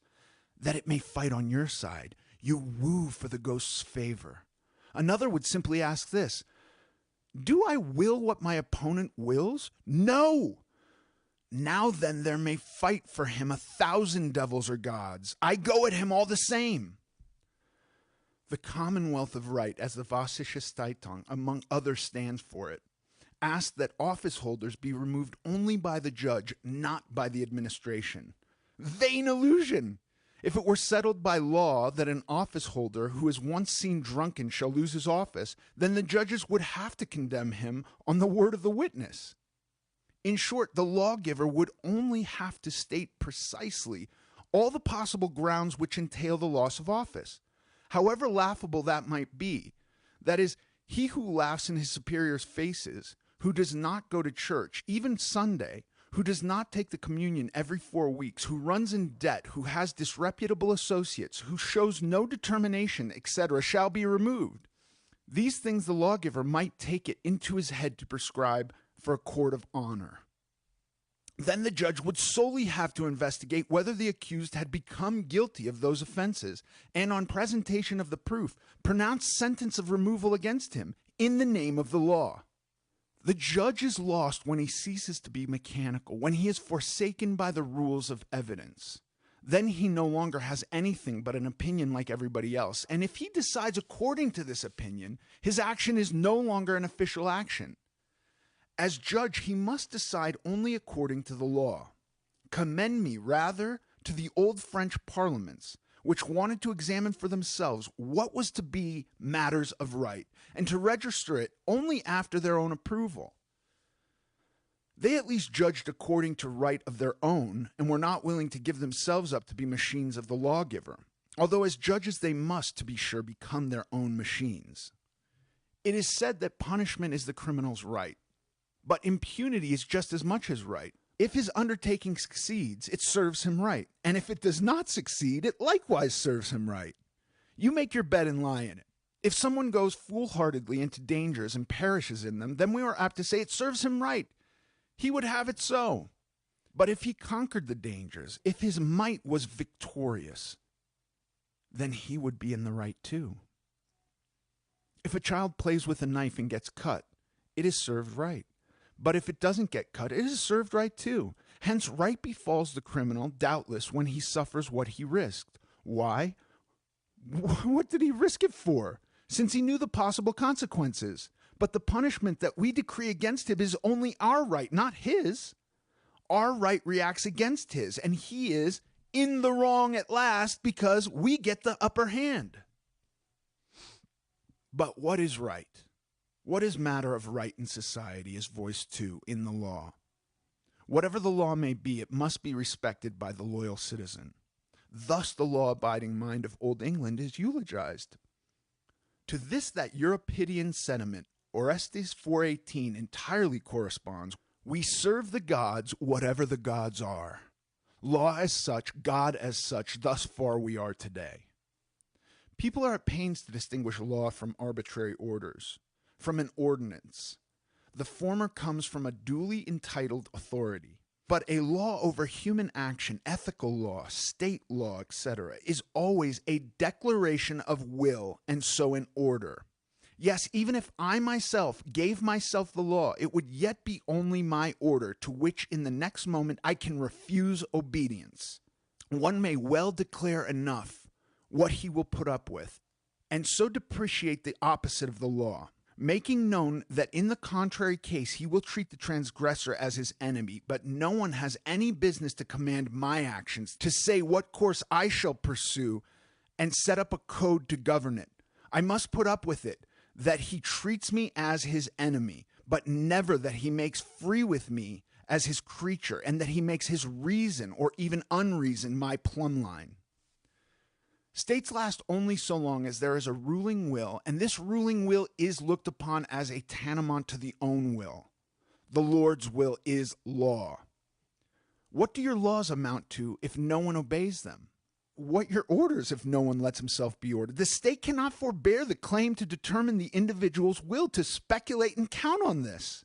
that it may fight on your side. You woo for the ghost's favor. Another would simply ask this: do I will what my opponent wills? No. Now then there may fight for him 1,000 devils or gods. I go at him all the same. The Commonwealth of Right, as the Vossische Zeitung, among others, stands for it, asked that office holders be removed only by the judge, not by the administration. Vain illusion! If it were settled by law that an office holder who is once seen drunken shall lose his office, then the judges would have to condemn him on the word of the witness. In short, the lawgiver would only have to state precisely all the possible grounds which entail the loss of office, however laughable that might be. That is, he who laughs in his superiors' faces, who does not go to church, even Sunday, who does not take the communion every 4 weeks, who runs in debt, who has disreputable associates, who shows no determination, etc., shall be removed. These things the lawgiver might take it into his head to prescribe for a court of honor. Then the judge would solely have to investigate whether the accused had become guilty of those offenses, and on presentation of the proof, pronounce sentence of removal against him in the name of the law. The judge is lost when he ceases to be mechanical, when he is forsaken by the rules of evidence. Then he no longer has anything but an opinion like everybody else, and if he decides according to this opinion, his action is no longer an official action. As judge, he must decide only according to the law. Commend me, rather, to the old French parliaments, which wanted to examine for themselves what was to be matters of right, and to register it only after their own approval. They at least judged according to right of their own, and were not willing to give themselves up to be machines of the lawgiver, although as judges they must, to be sure, become their own machines. It is said that punishment is the criminal's right, but impunity is just as much his right. If his undertaking succeeds, it serves him right, and if it does not succeed, it likewise serves him right. You make your bed and lie in it. If someone goes foolhardily into dangers and perishes in them, then we are apt to say it serves him right. He would have it so. But if he conquered the dangers, if his might was victorious, then he would be in the right too. If a child plays with a knife and gets cut, it is served right. But if it doesn't get cut, it is served right too. Hence, right befalls the criminal, doubtless, when he suffers what he risked. Why? What did he risk it for? Since he knew the possible consequences. But the punishment that we decree against him is only our right, not his. Our right reacts against his, and he is in the wrong at last because we get the upper hand. But what is right? What is matter of right in society is voiced too in the law. Whatever the law may be, it must be respected by the loyal citizen. Thus the law-abiding mind of Old England is eulogized. To this that Euripidean sentiment, Orestes 4:18, entirely corresponds. We serve the gods, whatever the gods are. Law as such, God as such, thus far we are today. People are at pains to distinguish law from arbitrary orders, from an ordinance. The former comes from a duly entitled authority. But a law over human action, ethical law, state law, etc., is always a declaration of will and so an order. Yes, even if I myself gave myself the law, it would yet be only my order, to which in the next moment I can refuse obedience. One may well declare enough what he will put up with, and so depreciate the opposite of the law, making known that in the contrary case he will treat the transgressor as his enemy. But no one has any business to command my actions, to say what course I shall pursue, and set up a code to govern it. I must put up with it, that he treats me as his enemy, but never that he makes free with me as his creature, and that he makes his reason or even unreason my plumb line. States last only so long as there is a ruling will, and this ruling will is looked upon as a tantamount to the own will. The Lord's will is law. What do your laws amount to if no one obeys them? What your orders if no one lets himself be ordered? The state cannot forbear the claim to determine the individual's will, to speculate and count on this.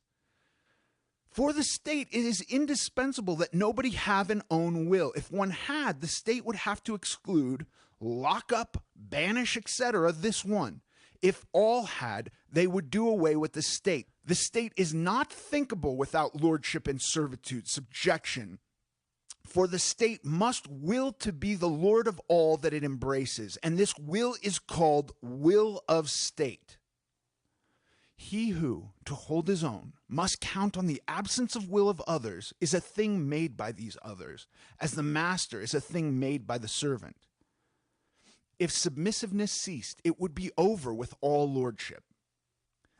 For the state, it is indispensable that nobody have an own will. If one had, the state would have to exclude, lock up, banish, etc. this one. If all had, they would do away with the state. The state is not thinkable without lordship and servitude, subjection. For the state must will to be the lord of all that it embraces, and this will is called will of state. He who, to hold his own, must count on the absence of will of others is a thing made by these others, as the master is a thing made by the servant. If submissiveness ceased, it would be over with all lordship.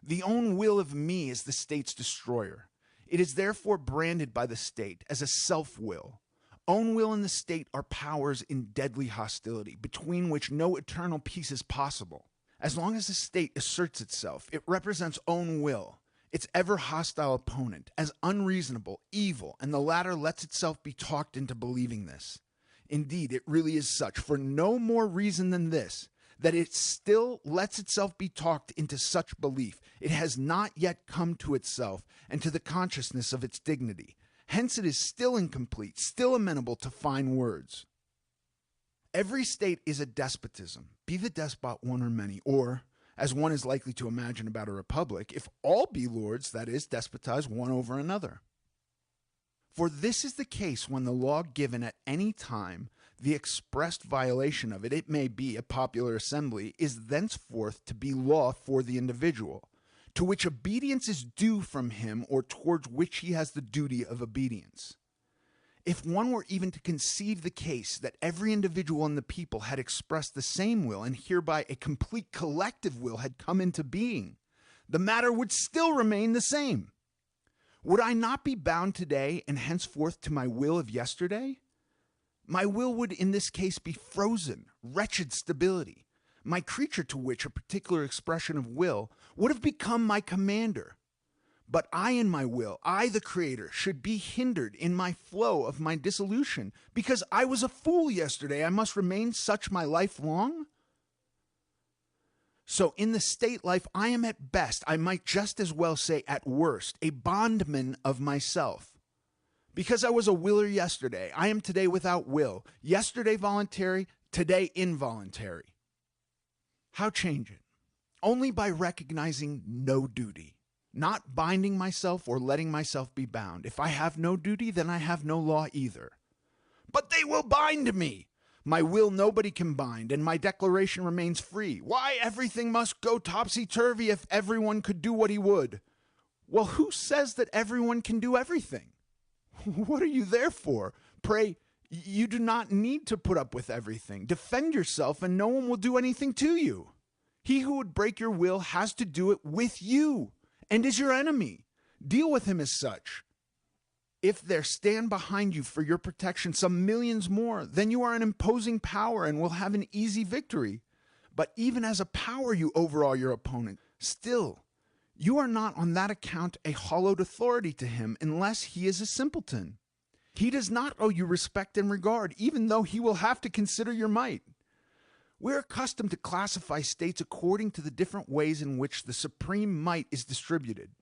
The own will of me is the state's destroyer. It is therefore branded by the state as a self-will. Own will and the state are powers in deadly hostility, between which no eternal peace is possible. As long as the state asserts itself, it represents own will, its ever hostile opponent, as unreasonable, evil, and the latter lets itself be talked into believing this. Indeed, it really is such, for no more reason than this, that it still lets itself be talked into such belief. It has not yet come to itself and to the consciousness of its dignity. Hence it is still incomplete, still amenable to fine words. Every state is a despotism, be the despot one or many, or, as one is likely to imagine about a republic, if all be lords, that is, despotize one over another. For this is the case when the law given at any time, the expressed violation of it, it may be a popular assembly, is thenceforth to be law for the individual, to which obedience is due from him or towards which he has the duty of obedience. If one were even to conceive the case that every individual in the people had expressed the same will, and hereby a complete collective will had come into being, the matter would still remain the same. Would I not be bound today and henceforth to my will of yesterday? My will would in this case be frozen, wretched stability. My creature, to which a particular expression of will would have become my commander. But I in my will, I the creator, should be hindered in my flow of my dissolution. Because I was a fool yesterday, I must remain such my life long? So in the state life, I am at best, I might just as well say at worst, a bondman of myself. Because I was a willer yesterday, I am today without will. Yesterday voluntary, today involuntary. How change it? Only by recognizing no duty, not binding myself or letting myself be bound. If I have no duty, then I have no law either. But they will bind me. My will nobody can bind, and my declaration remains free. Why, everything must go topsy-turvy if everyone could do what he would. Well, who says that everyone can do everything? What are you there for? Pray, you do not need to put up with everything. Defend yourself, and no one will do anything to you. He who would break your will has to do it with you, and is your enemy. Deal with him as such. If there stand behind you for your protection some millions more, then you are an imposing power and will have an easy victory. But even as a power you overawe your opponent. Still, you are not on that account a hallowed authority to him unless he is a simpleton. He does not owe you respect and regard, even though he will have to consider your might. We're accustomed to classify states according to the different ways in which the supreme might is distributed.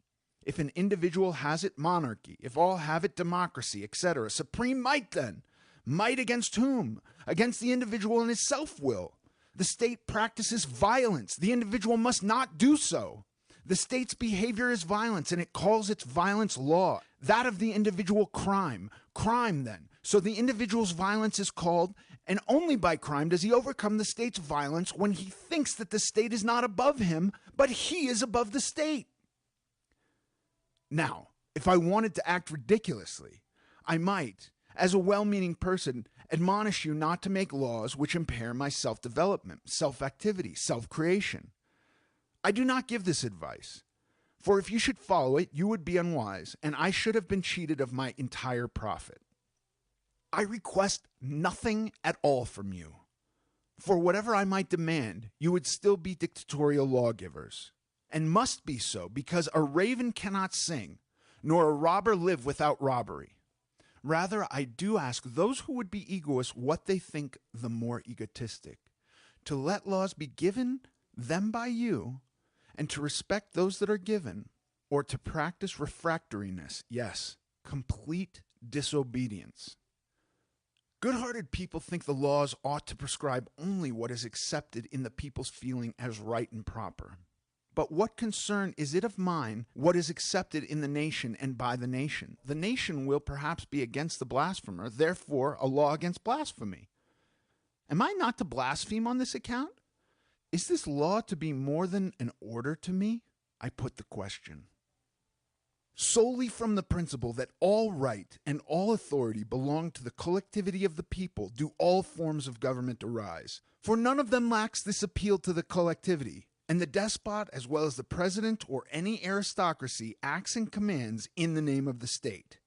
If an individual has it, monarchy. If all have it, democracy, etc. Supreme might, then. Might against whom? Against the individual and his self-will. The state practices violence. The individual must not do so. The state's behavior is violence, and it calls its violence law. That of the individual crime. Crime, then. So the individual's violence is called, and only by crime does he overcome the state's violence when he thinks that the state is not above him, but he is above the state. Now, if I wanted to act ridiculously, I might, as a well-meaning person, admonish you not to make laws which impair my self-development, self-activity, self-creation. I do not give this advice, for if you should follow it, you would be unwise, and I should have been cheated of my entire profit. I request nothing at all from you. For whatever I might demand, you would still be dictatorial lawgivers, and must be so, because a raven cannot sing, nor a robber live without robbery. Rather, I do ask those who would be egoists what they think the more egotistic, to let laws be given them by you, and to respect those that are given, or to practice refractoriness, yes, complete disobedience. Good-hearted people think the laws ought to prescribe only what is accepted in the people's feeling as right and proper. But what concern is it of mine what is accepted in the nation and by the nation? The nation will perhaps be against the blasphemer, therefore a law against blasphemy. Am I not to blaspheme on this account? Is this law to be more than an order to me? I put the question. Solely from the principle that all right and all authority belong to the collectivity of the people do all forms of government arise, for none of them lacks this appeal to the collectivity, and the despot as well as the president or any aristocracy acts and commands in the name of the state.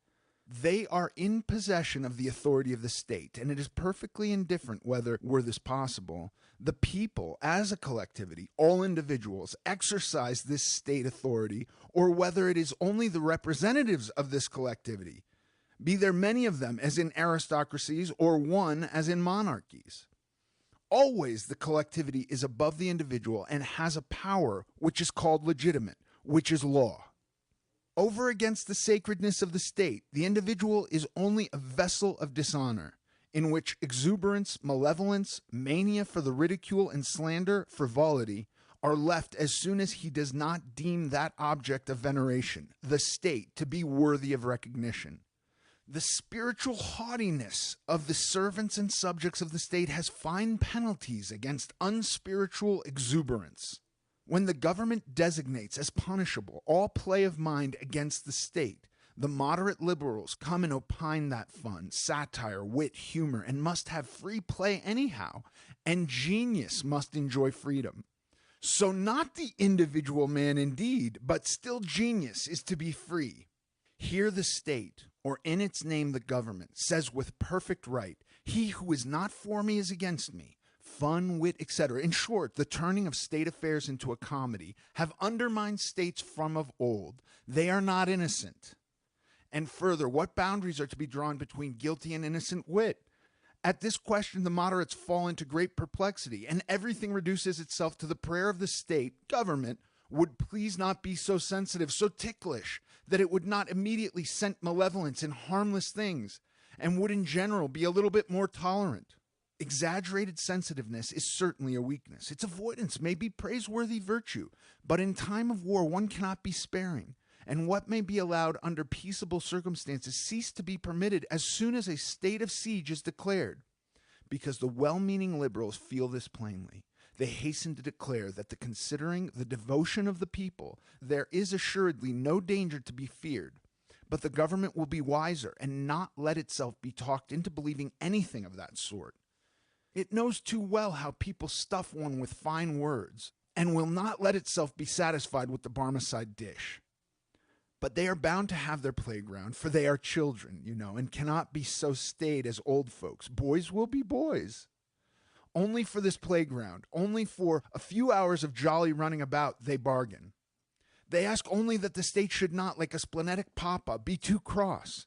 They are in possession of the authority of the state, and it is perfectly indifferent whether, were this possible, the people, as a collectivity, all individuals, exercise this state authority, or whether it is only the representatives of this collectivity, be there many of them, as in aristocracies, or one, as in monarchies. Always the collectivity is above the individual and has a power which is called legitimate, which is law. Over against the sacredness of the state, the individual is only a vessel of dishonor, in which exuberance, malevolence, mania for the ridicule and slander, frivolity, are left as soon as he does not deem that object of veneration, the state, to be worthy of recognition. The spiritual haughtiness of the servants and subjects of the state has fine penalties against unspiritual exuberance. When the government designates as punishable all play of mind against the state, the moderate liberals come and opine that fun, satire, wit, humor, and must have free play anyhow, and genius must enjoy freedom. So not the individual man indeed, but still genius is to be free. Here the state, or in its name the government, says with perfect right, he who is not for me is against me. Fun, wit, etc. In short, the turning of state affairs into a comedy have undermined states from of old. They are not innocent. And further, what boundaries are to be drawn between guilty and innocent wit? At this question, the moderates fall into great perplexity, and everything reduces itself to the prayer of the state, government, would please not be so sensitive, so ticklish, that it would not immediately scent malevolence in harmless things, and would in general be a little bit more tolerant. Exaggerated sensitiveness is certainly a weakness. Its avoidance may be praiseworthy virtue, but in time of war one cannot be sparing, and what may be allowed under peaceable circumstances cease to be permitted as soon as a state of siege is declared. Because the well-meaning liberals feel this plainly, they hasten to declare that considering the devotion of the people, there is assuredly no danger to be feared, but the government will be wiser and not let itself be talked into believing anything of that sort. It knows too well how people stuff one with fine words, and will not let itself be satisfied with the Barmecide dish. But they are bound to have their playground, for they are children, and cannot be so staid as old folks. Boys will be boys. Only for this playground, only for a few hours of jolly running about, they bargain. They ask only that the state should not, like a splenetic papa, be too cross.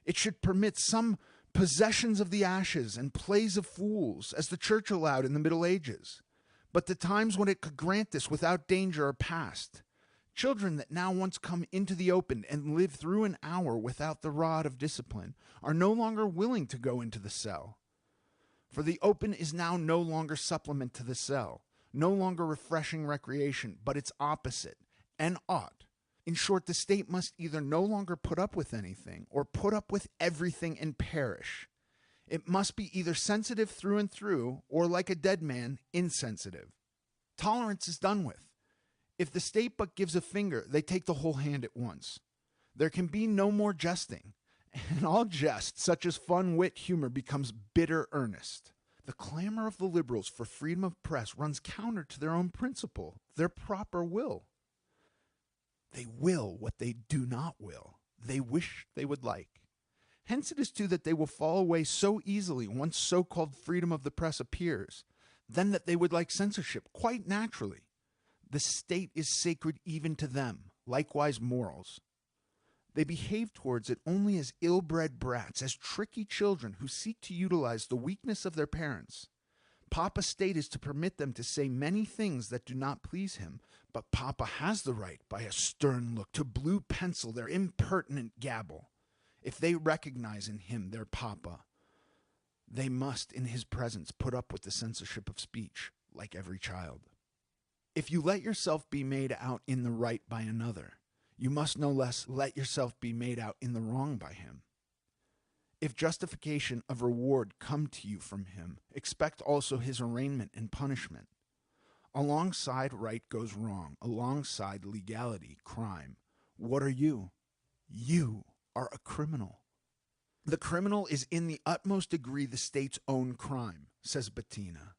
It should permit some possessions of the ashes and plays of fools, as the church allowed in the Middle Ages. But the times when it could grant this without danger are past. Children that now once come into the open and live through an hour without the rod of discipline are no longer willing to go into the cell. For the open is now no longer supplement to the cell, no longer refreshing recreation, but its opposite, and ought. In short, the state must either no longer put up with anything or put up with everything and perish. It must be either sensitive through and through or, like a dead man, insensitive. Tolerance is done with. If the state but gives a finger, they take the whole hand at once. There can be no more jesting, and all jest, such as fun, wit, humor, becomes bitter earnest. The clamor of the liberals for freedom of press runs counter to their own principle, their proper will. They will what they do not will. They wish they would like. Hence it is too that they will fall away so easily once so-called freedom of the press appears, then that they would like censorship, quite naturally. The state is sacred even to them, likewise morals. They behave towards it only as ill-bred brats, as tricky children who seek to utilize the weakness of their parents. Papa State is to permit them to say many things that do not please him, but Papa has the right, by a stern look, to blue pencil their impertinent gabble. If they recognize in him their Papa, they must, in his presence, put up with the censorship of speech, like every child. If you let yourself be made out in the right by another, you must no less let yourself be made out in the wrong by him. If justification of reward come to you from him, expect also his arraignment and punishment. Alongside right goes wrong, alongside legality, crime. What are you? You are a criminal. The criminal is in the utmost degree the state's own crime, says Bettina.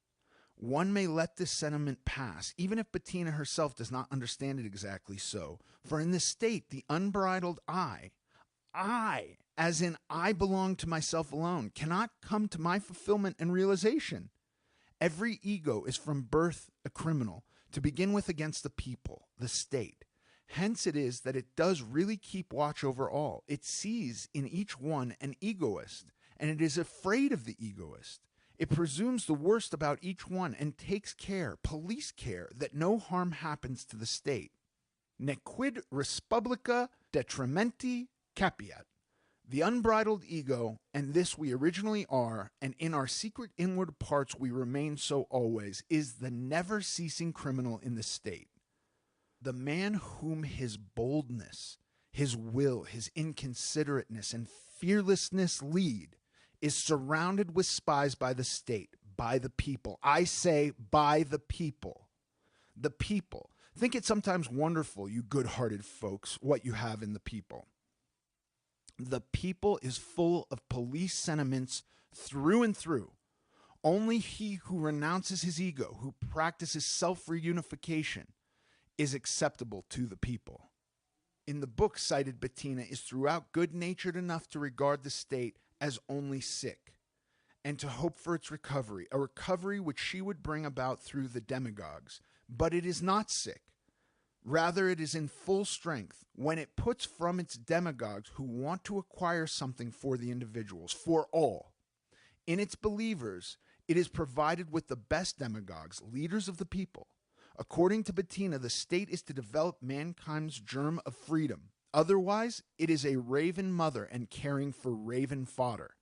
One may let this sentiment pass, even if Bettina herself does not understand it exactly so, for in the state the unbridled I, as in I belong to myself alone, cannot come to my fulfillment and realization. Every ego is from birth a criminal, to begin with against the people, the state. Hence it is that it does really keep watch over all. It sees in each one an egoist, and it is afraid of the egoist. It presumes the worst about each one and takes care, police care, that no harm happens to the state. Nequid respublica detrimenti capiat. The unbridled ego, and this we originally are, and in our secret inward parts we remain so always, is the never-ceasing criminal in the state. The man whom his boldness, his will, his inconsiderateness, and fearlessness lead, is surrounded with spies by the state, by the people. I say by the people. The people. Think it sometimes wonderful, you good-hearted folks, what you have in the people. The people is full of police sentiments through and through. Only he who renounces his ego, who practices self-reunification, is acceptable to the people. In the book cited, Bettina is throughout good-natured enough to regard the state as only sick, and to hope for its recovery, a recovery which she would bring about through the demagogues. But it is not sick. Rather, it is in full strength when it puts from its demagogues who want to acquire something for the individuals, for all. In its believers, it is provided with the best demagogues, leaders of the people. According to Bettina, the state is to develop mankind's germ of freedom. Otherwise, it is a raven mother and caring for raven fodder.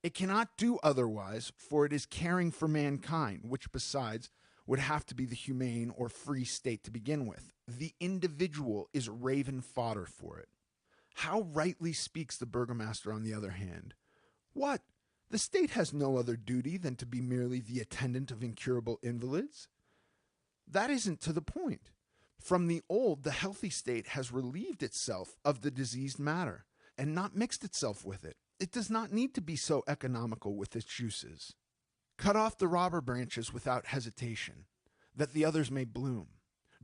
It cannot do otherwise, for it is caring for mankind, which besides would have to be the humane or free state to begin with. The individual is raven fodder for it. How rightly speaks the burgomaster, on the other hand. What? The state has no other duty than to be merely the attendant of incurable invalids? That isn't to the point. From the old, the healthy state has relieved itself of the diseased matter and not mixed itself with it. It does not need to be so economical with its juices. Cut off the robber branches without hesitation, that the others may bloom.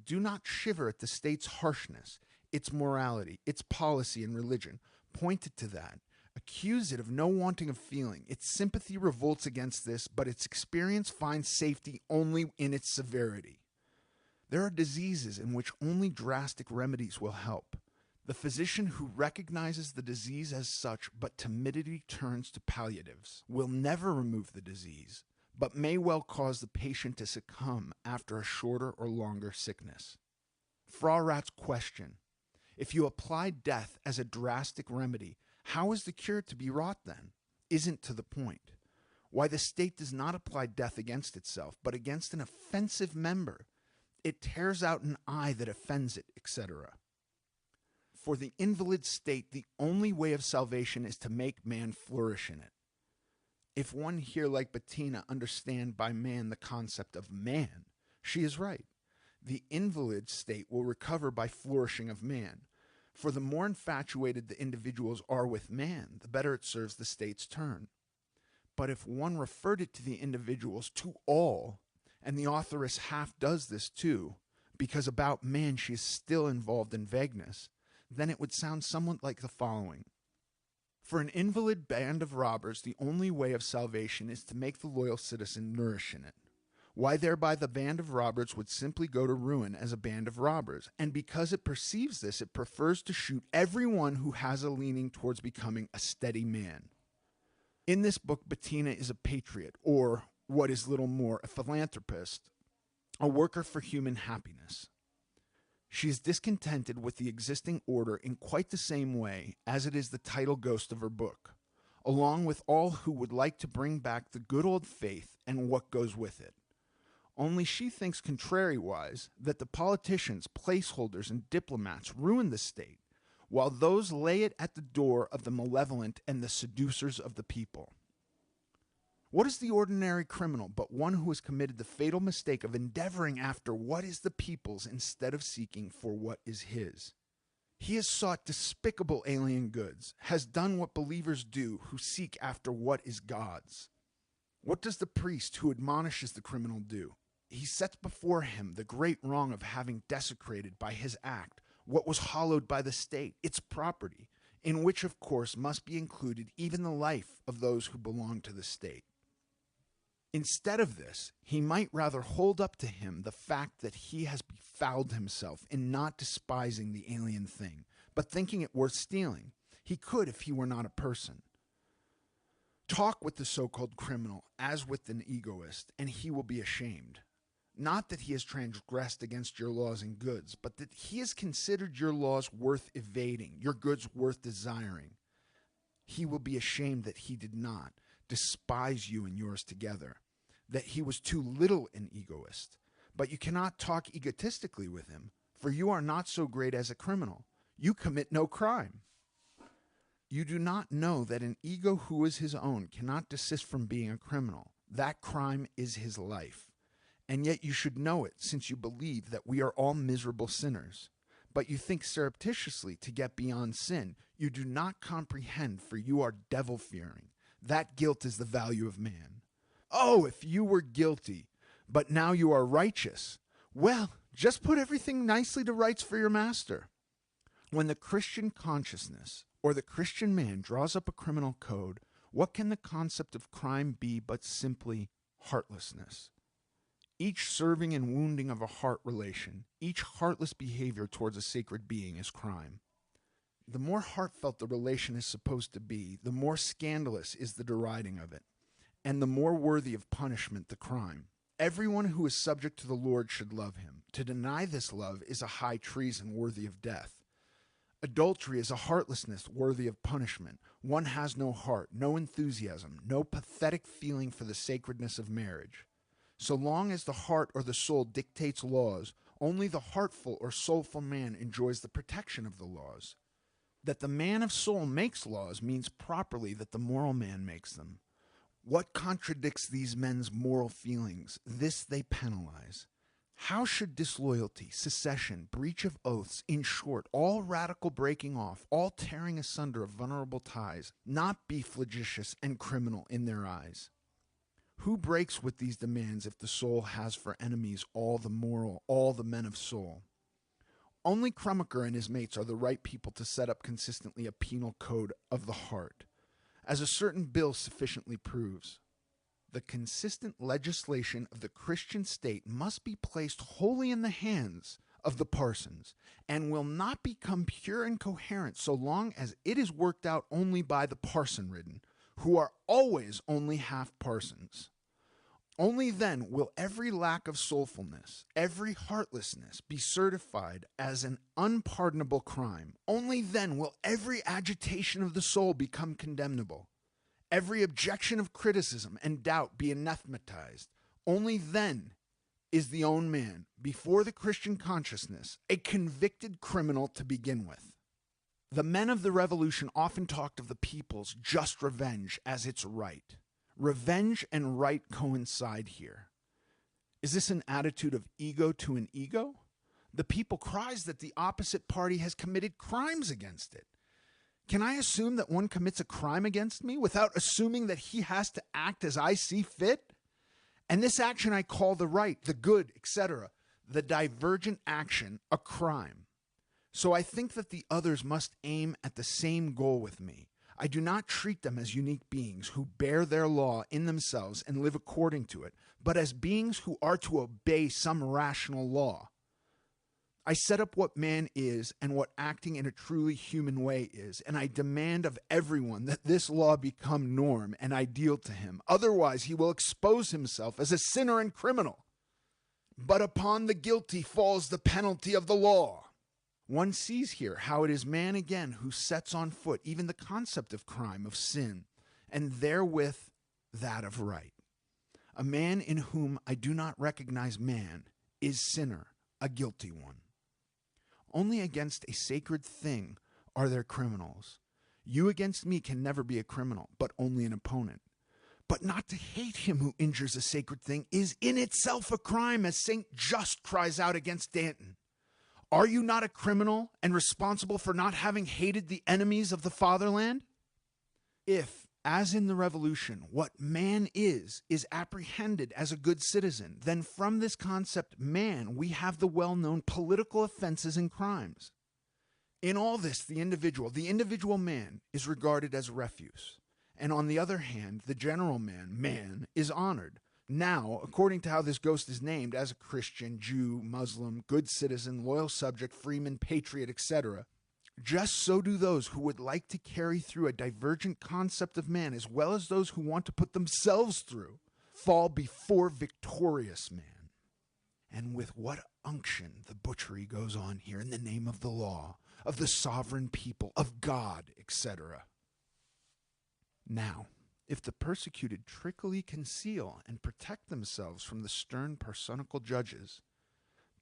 Do not shiver at the state's harshness, its morality, its policy and religion. Point it to that. Accuse it of no wanting of feeling. Its sympathy revolts against this, but its experience finds safety only in its severity. There are diseases in which only drastic remedies will help. The physician who recognizes the disease as such, but timidity turns to palliatives, will never remove the disease, but may well cause the patient to succumb after a shorter or longer sickness. Frau Rat's question: if you apply death as a drastic remedy, how is the cure to be wrought then? Isn't to the point. why the state does not apply death against itself, but against an offensive member. It tears out an eye that offends it, etc. For the invalid state, the only way of salvation is to make man flourish in it. If one here like Bettina understand by man the concept of man, she is right. The invalid state will recover by flourishing of man. For the more infatuated the individuals are with man, the better it serves the state's turn. But if one referred it to the individuals, to all, and the authoress half does this too, because about man she is still involved in vagueness, then it would sound somewhat like the following. For an invalid band of robbers, the only way of salvation is to make the loyal citizen nourish in it. Why thereby the band of robbers would simply go to ruin as a band of robbers, and because it perceives this, it prefers to shoot everyone who has a leaning towards becoming a steady man. In this book, Bettina is a patriot, or, what is little more, a philanthropist, a worker for human happiness. She is discontented with the existing order in quite the same way as it is the title ghost of her book, along with all who would like to bring back the good old faith and what goes with it. Only she thinks contrariwise that the politicians, placeholders, and diplomats ruin the state, while those lay it at the door of the malevolent and the seducers of the people. What is the ordinary criminal but one who has committed the fatal mistake of endeavoring after what is the people's instead of seeking for what is his? He has sought despicable alien goods, has done what believers do who seek after what is God's. What does the priest who admonishes the criminal do? He sets before him the great wrong of having desecrated by his act what was hallowed by the state, its property, in which of course must be included even the life of those who belong to the state. Instead of this, he might rather hold up to him the fact that he has befouled himself in not despising the alien thing, but thinking it worth stealing. He could if he were not a person. Talk with the so-called criminal as with an egoist, and he will be ashamed. Not that he has transgressed against your laws and goods, but that he has considered your laws worth evading, your goods worth desiring. He will be ashamed that he did not despise you and yours together, that he was too little an egoist. But you cannot talk egotistically with him, for you are not so great as a criminal. You commit no crime. You do not know that an ego who is his own cannot desist from being a criminal. That crime is his life. And yet you should know it, since you believe that we are all miserable sinners. But you think surreptitiously to get beyond sin. You do not comprehend, for you are devil-fearing. That guilt is the value of man. Oh, if you were guilty, but now you are righteous. Well, just put everything nicely to rights for your master. When the Christian consciousness or the Christian man draws up a criminal code, what can the concept of crime be but simply heartlessness? Each serving and wounding of a heart relation, each heartless behavior towards a sacred being is crime. The more heartfelt the relation is supposed to be, the more scandalous is the deriding of it, and the more worthy of punishment the crime. Everyone who is subject to the Lord should love him. To deny this love is a high treason worthy of death. Adultery is a heartlessness worthy of punishment. One has no heart, no enthusiasm, no pathetic feeling for the sacredness of marriage. So long as the heart or the soul dictates laws, only the heartful or soulful man enjoys the protection of the laws. That the man of soul makes laws means properly that the moral man makes them. What contradicts these men's moral feelings? This they penalize. How should disloyalty, secession, breach of oaths, in short, all radical breaking off, all tearing asunder of vulnerable ties, not be flagitious and criminal in their eyes? Who breaks with these demands if the soul has for enemies all the moral, all the men of soul? Only Krummacher and his mates are the right people to set up consistently a penal code of the heart, as a certain bill sufficiently proves. The consistent legislation of the Christian state must be placed wholly in the hands of the parsons, and will not become pure and coherent so long as it is worked out only by the parson-ridden, who are always only half parsons. Only then will every lack of soulfulness, every heartlessness be certified as an unpardonable crime. Only then will every agitation of the soul become condemnable. every objection of criticism and doubt be anathematized. Only then is the own man, before the Christian consciousness, a convicted criminal to begin with. The men of the revolution often talked of the people's just revenge as its right. Revenge and right coincide here. Is this an attitude of ego to an ego? The people cries that the opposite party has committed crimes against it. Can I assume that one commits a crime against me without assuming that he has to act as I see fit? And this action I call the right, the good, etc., the divergent action, a crime. So I think that the others must aim at the same goal with me. I do not treat them as unique beings who bear their law in themselves and live according to it, but as beings who are to obey some rational law. I set up what man is and what acting in a truly human way is, and I demand of everyone that this law become norm and ideal to him. Otherwise, he will expose himself as a sinner and criminal. But upon the guilty falls the penalty of the law. One sees here how it is man again who sets on foot even the concept of crime, of sin, and therewith that of right. A man in whom I do not recognize man is sinner, a guilty one. Only against a sacred thing are there criminals. You against me can never be a criminal, but only an opponent. But not to hate him who injures a sacred thing is in itself a crime, as St. Just cries out against Danton. Are you not a criminal and responsible for not having hated the enemies of the fatherland? If, as in the revolution, what man is apprehended as a good citizen, then from this concept man we have the well-known political offenses and crimes. In all this, the individual man is regarded as refuse, and on the other hand, the general man, is honored. Now, according to how this ghost is named, as a Christian, Jew, Muslim, good citizen, loyal subject, freeman, patriot, etc., just so do those who would like to carry through a divergent concept of man, as well as those who want to put themselves through, fall before victorious man. And with what unction the butchery goes on here in the name of the law, of the sovereign people, of God, etc. Now, if the persecuted trickily conceal and protect themselves from the stern personical judges,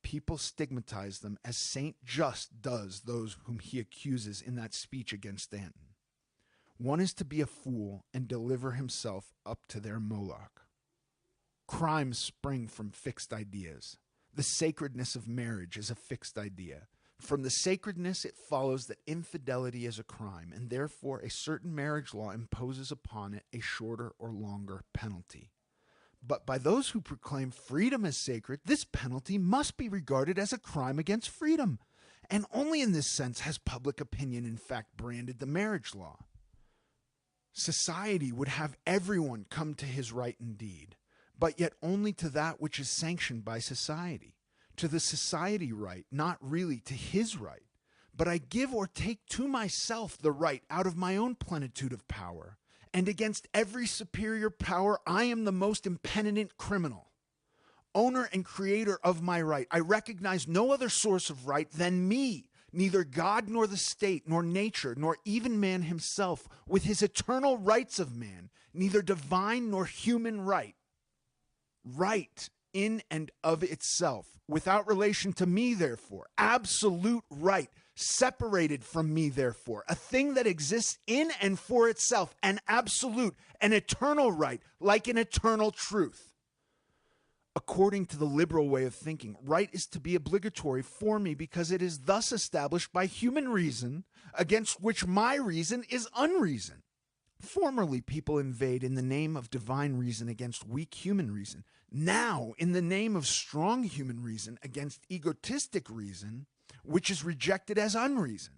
people stigmatize them as Saint Just does those whom he accuses in that speech against Danton. One is to be a fool and deliver himself up to their Moloch. Crimes spring from fixed ideas. The sacredness of marriage is a fixed idea. From the sacredness, it follows that infidelity is a crime, and therefore a certain marriage law imposes upon it a shorter or longer penalty. But by those who proclaim freedom as sacred, this penalty must be regarded as a crime against freedom. And only in this sense has public opinion in fact branded the marriage law. Society would have everyone come to his right indeed, but yet only to that which is sanctioned by society. To the society right, not really to his right. But I give or take to myself the right out of my own plenitude of power. And against every superior power, I am the most impenitent criminal. Owner and creator of my right, I recognize no other source of right than me, neither God nor the state, nor nature, nor even man himself, with his eternal rights of man, neither divine nor human right. Right in and of itself, without relation to me, therefore, absolute right, separated from me, therefore, a thing that exists in and for itself, an absolute, an eternal right, like an eternal truth. According to the liberal way of thinking, right is to be obligatory for me because it is thus established by human reason, against which my reason is unreason. Formerly, people inveighed in the name of divine reason against weak human reason. Now, in the name of strong human reason against egotistic reason, which is rejected as unreason.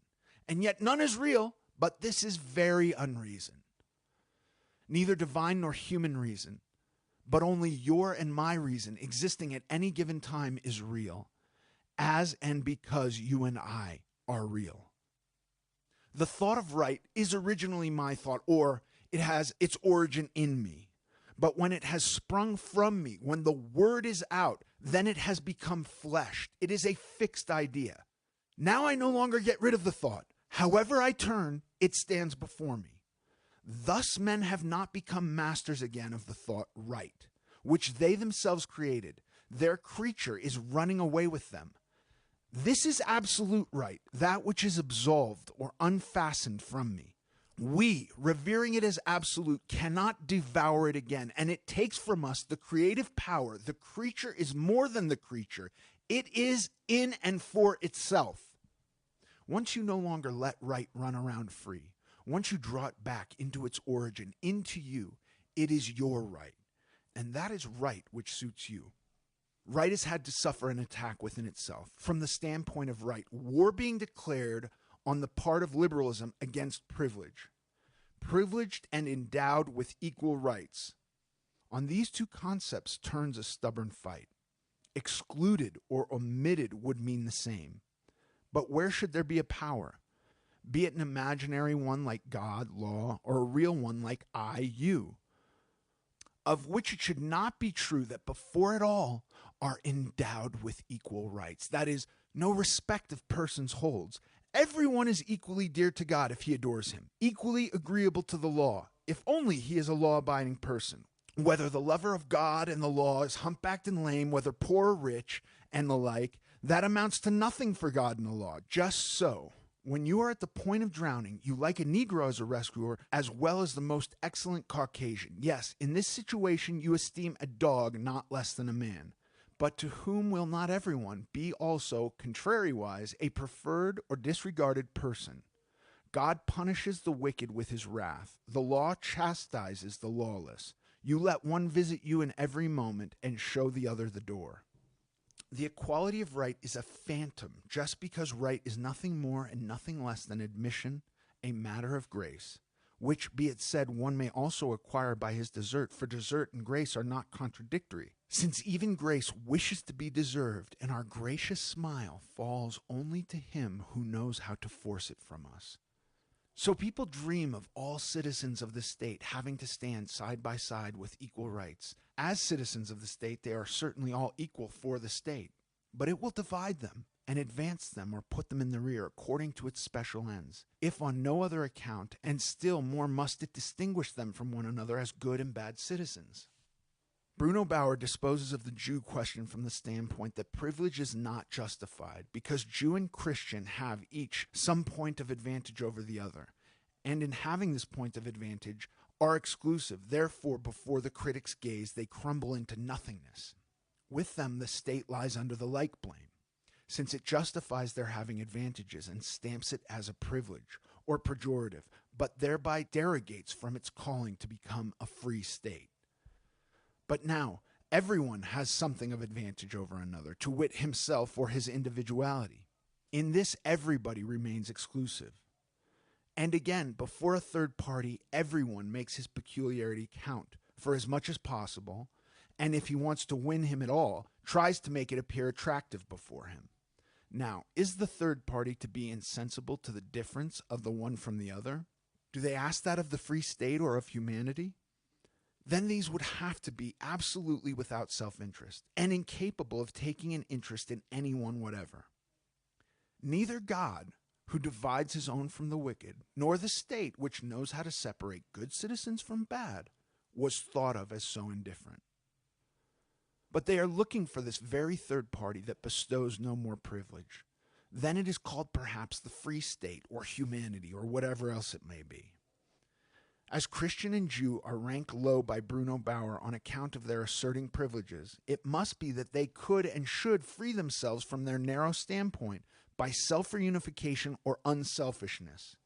And yet none is real, but this is very unreason. Neither divine nor human reason, but only your and my reason existing at any given time is real, as and because you and I are real. The thought of right is originally my thought, or it has its origin in me. But when it has sprung from me, when the word is out, then it has become fleshed. It is a fixed idea. Now I no longer get rid of the thought. However I turn, it stands before me. Thus men have not become masters again of the thought right, which they themselves created. Their creature is running away with them. This is absolute right, that which is absolved or unfastened from me. We, revering it as absolute, cannot devour it again, and it takes from us the creative power. The creature is more than the creature. It is in and for itself. Once you no longer let right run around free, once you draw it back into its origin, into you, it is your right. And that is right which suits you. Right has had to suffer an attack within itself. From the standpoint of right, war being declared on the part of liberalism against privilege. Privileged and endowed with equal rights. On these two concepts turns a stubborn fight. Excluded or omitted would mean the same. But where should there be a power? Be it an imaginary one like God, law, or a real one like I, you, of which it should not be true that before it all are endowed with equal rights. That is, no respect of persons holds. Everyone is equally dear to God if he adores him, equally agreeable to the law, if only he is a law-abiding person. Whether the lover of God and the law is humpbacked and lame, whether poor or rich, and the like, that amounts to nothing for God and the law. Just so, when you are at the point of drowning, you like a Negro as a rescuer as well as the most excellent Caucasian. Yes, in this situation you esteem a dog not less than a man. But to whom will not everyone be also, contrariwise, a preferred or disregarded person? God punishes the wicked with his wrath. The law chastises the lawless. You let one visit you in every moment and show the other the door. The equality of right is a phantom, just because right is nothing more and nothing less than admission, a matter of grace, which, be it said, one may also acquire by his desert, for desert and grace are not contradictory, since even grace wishes to be deserved, and our gracious smile falls only to him who knows how to force it from us. So people dream of all citizens of the state having to stand side by side with equal rights. As citizens of the state, they are certainly all equal for the state, but it will divide them and advance them or put them in the rear according to its special ends, if on no other account, and still more must it distinguish them from one another as good and bad citizens. Bruno Bauer disposes of the Jew question from the standpoint that privilege is not justified, because Jew and Christian have each some point of advantage over the other, and in having this point of advantage are exclusive. Therefore, before the critic's gaze, they crumble into nothingness. With them, the state lies under the like blame, since it justifies their having advantages and stamps it as a privilege or pejorative, but thereby derogates from its calling to become a free state. But now, everyone has something of advantage over another, to wit himself or his individuality. In this, everybody remains exclusive. And again, before a third party, everyone makes his peculiarity count for as much as possible, and if he wants to win him at all, tries to make it appear attractive before him. Now, is the third party to be insensible to the difference of the one from the other? Do they ask that of the free state or of humanity? Then these would have to be absolutely without self-interest and incapable of taking an interest in anyone whatever. Neither God, who divides his own from the wicked, nor the state, which knows how to separate good citizens from bad, was thought of as so indifferent. But they are looking for this very third party that bestows no more privilege. Then it is called perhaps the free state or humanity or whatever else it may be. As Christian and Jew are ranked low by Bruno Bauer on account of their asserting privileges, it must be that they could and should free themselves from their narrow standpoint by self-reunification or unselfishness.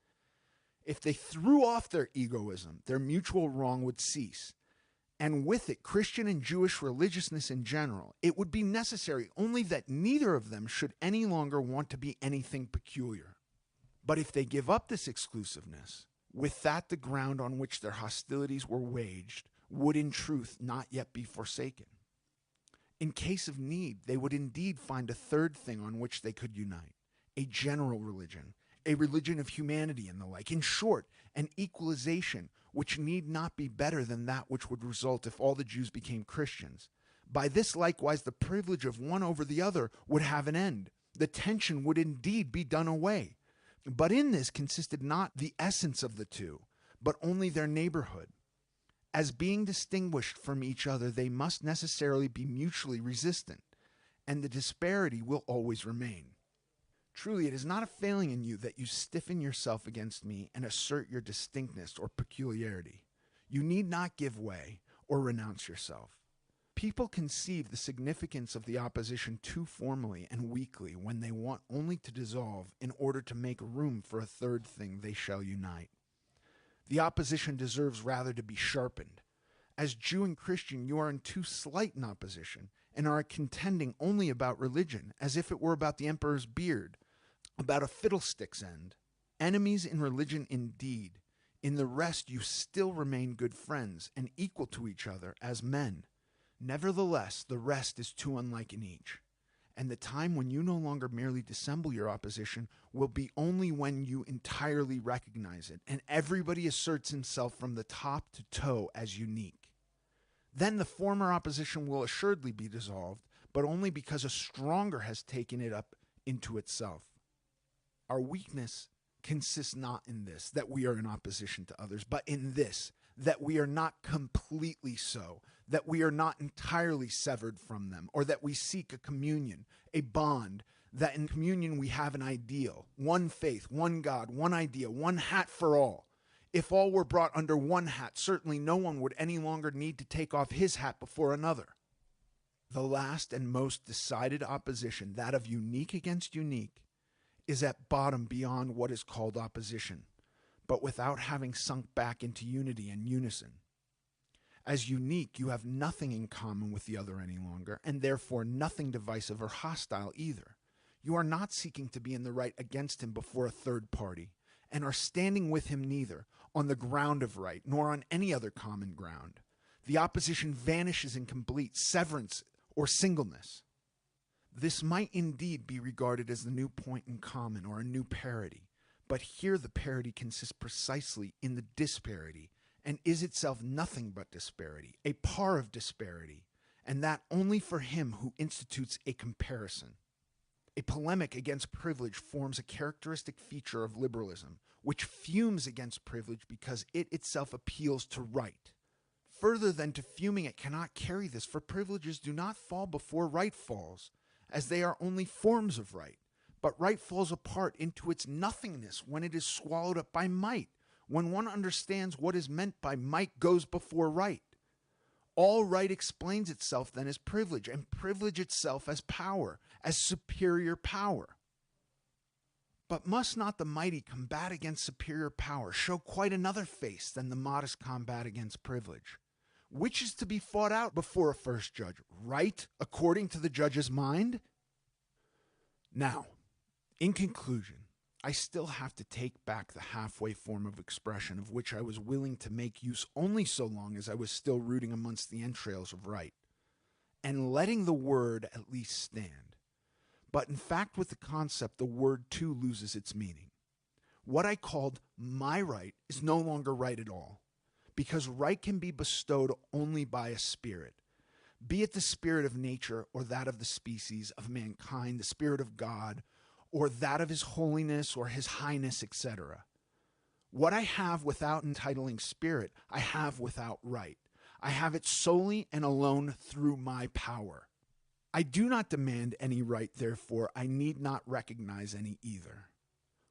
If they threw off their egoism, their mutual wrong would cease, and with it Christian and Jewish religiousness in general. It would be necessary only that neither of them should any longer want to be anything peculiar. But if they give up this exclusiveness, with that the ground on which their hostilities were waged would in truth not yet be forsaken. In case of need, they would indeed find a third thing on which they could unite, a general religion, a religion of humanity and the like. In short, an equalization which need not be better than that which would result if all the Jews became Christians. By this likewise the privilege of one over the other would have an end. The tension would indeed be done away. But in this consisted not the essence of the two, but only their neighborhood. As being distinguished from each other, they must necessarily be mutually resistant, and the disparity will always remain. Truly, it is not a failing in you that you stiffen yourself against me and assert your distinctness or peculiarity. You need not give way or renounce yourself. People conceive the significance of the opposition too formally and weakly when they want only to dissolve in order to make room for a third thing they shall unite. The opposition deserves rather to be sharpened. As Jew and Christian, you are in too slight an opposition, and are contending only about religion, as if it were about the emperor's beard, about a fiddlestick's end. Enemies in religion indeed, in the rest you still remain good friends, and equal to each other as men. Nevertheless, the rest is too unlike in each. And the time when you no longer merely dissemble your opposition will be only when you entirely recognize it, and everybody asserts himself from the top to toe as unique. Then the former opposition will assuredly be dissolved, but only because a stronger has taken it up into itself. Our weakness consists not in this, that we are in opposition to others, but in this, that we are not completely so, that we are not entirely severed from them, or that we seek a communion, a bond, that in communion we have an ideal, one faith, one God, one idea, one hat for all. If all were brought under one hat, certainly no one would any longer need to take off his hat before another. The last and most decided opposition, that of unique against unique, is at bottom beyond what is called opposition, but without having sunk back into unity and unison. As unique, you have nothing in common with the other any longer, and therefore nothing divisive or hostile either. You are not seeking to be in the right against him before a third party, and are standing with him neither on the ground of right, nor on any other common ground. The opposition vanishes in complete severance or singleness. This might indeed be regarded as the new point in common or a new parity, but here the parity consists precisely in the disparity, and is itself nothing but disparity, a par of disparity, and that only for him who institutes a comparison. A polemic against privilege forms a characteristic feature of liberalism, which fumes against privilege because it itself appeals to right. Further than to fuming, it cannot carry this, for privileges do not fall before right falls, as they are only forms of right. But right falls apart into its nothingness when it is swallowed up by might. When one understands what is meant by might goes before right. All right explains itself then as privilege, and privilege itself as power, as superior power. But must not the mighty combat against superior power show quite another face than the modest combat against privilege? Which is to be fought out before a first judge? Right according to the judge's mind? Now, in conclusion, I still have to take back the halfway form of expression of which I was willing to make use only so long as I was still rooting amongst the entrails of right, and letting the word at least stand. But in fact, with the concept, the word too loses its meaning. What I called my right is no longer right at all, because right can be bestowed only by a spirit, be it the spirit of nature or that of the species of mankind, the spirit of God, or that of his holiness or his highness, etc. What I have without entitling spirit, I have without right. I have it solely and alone through my power. I do not demand any right, therefore I need not recognize any either.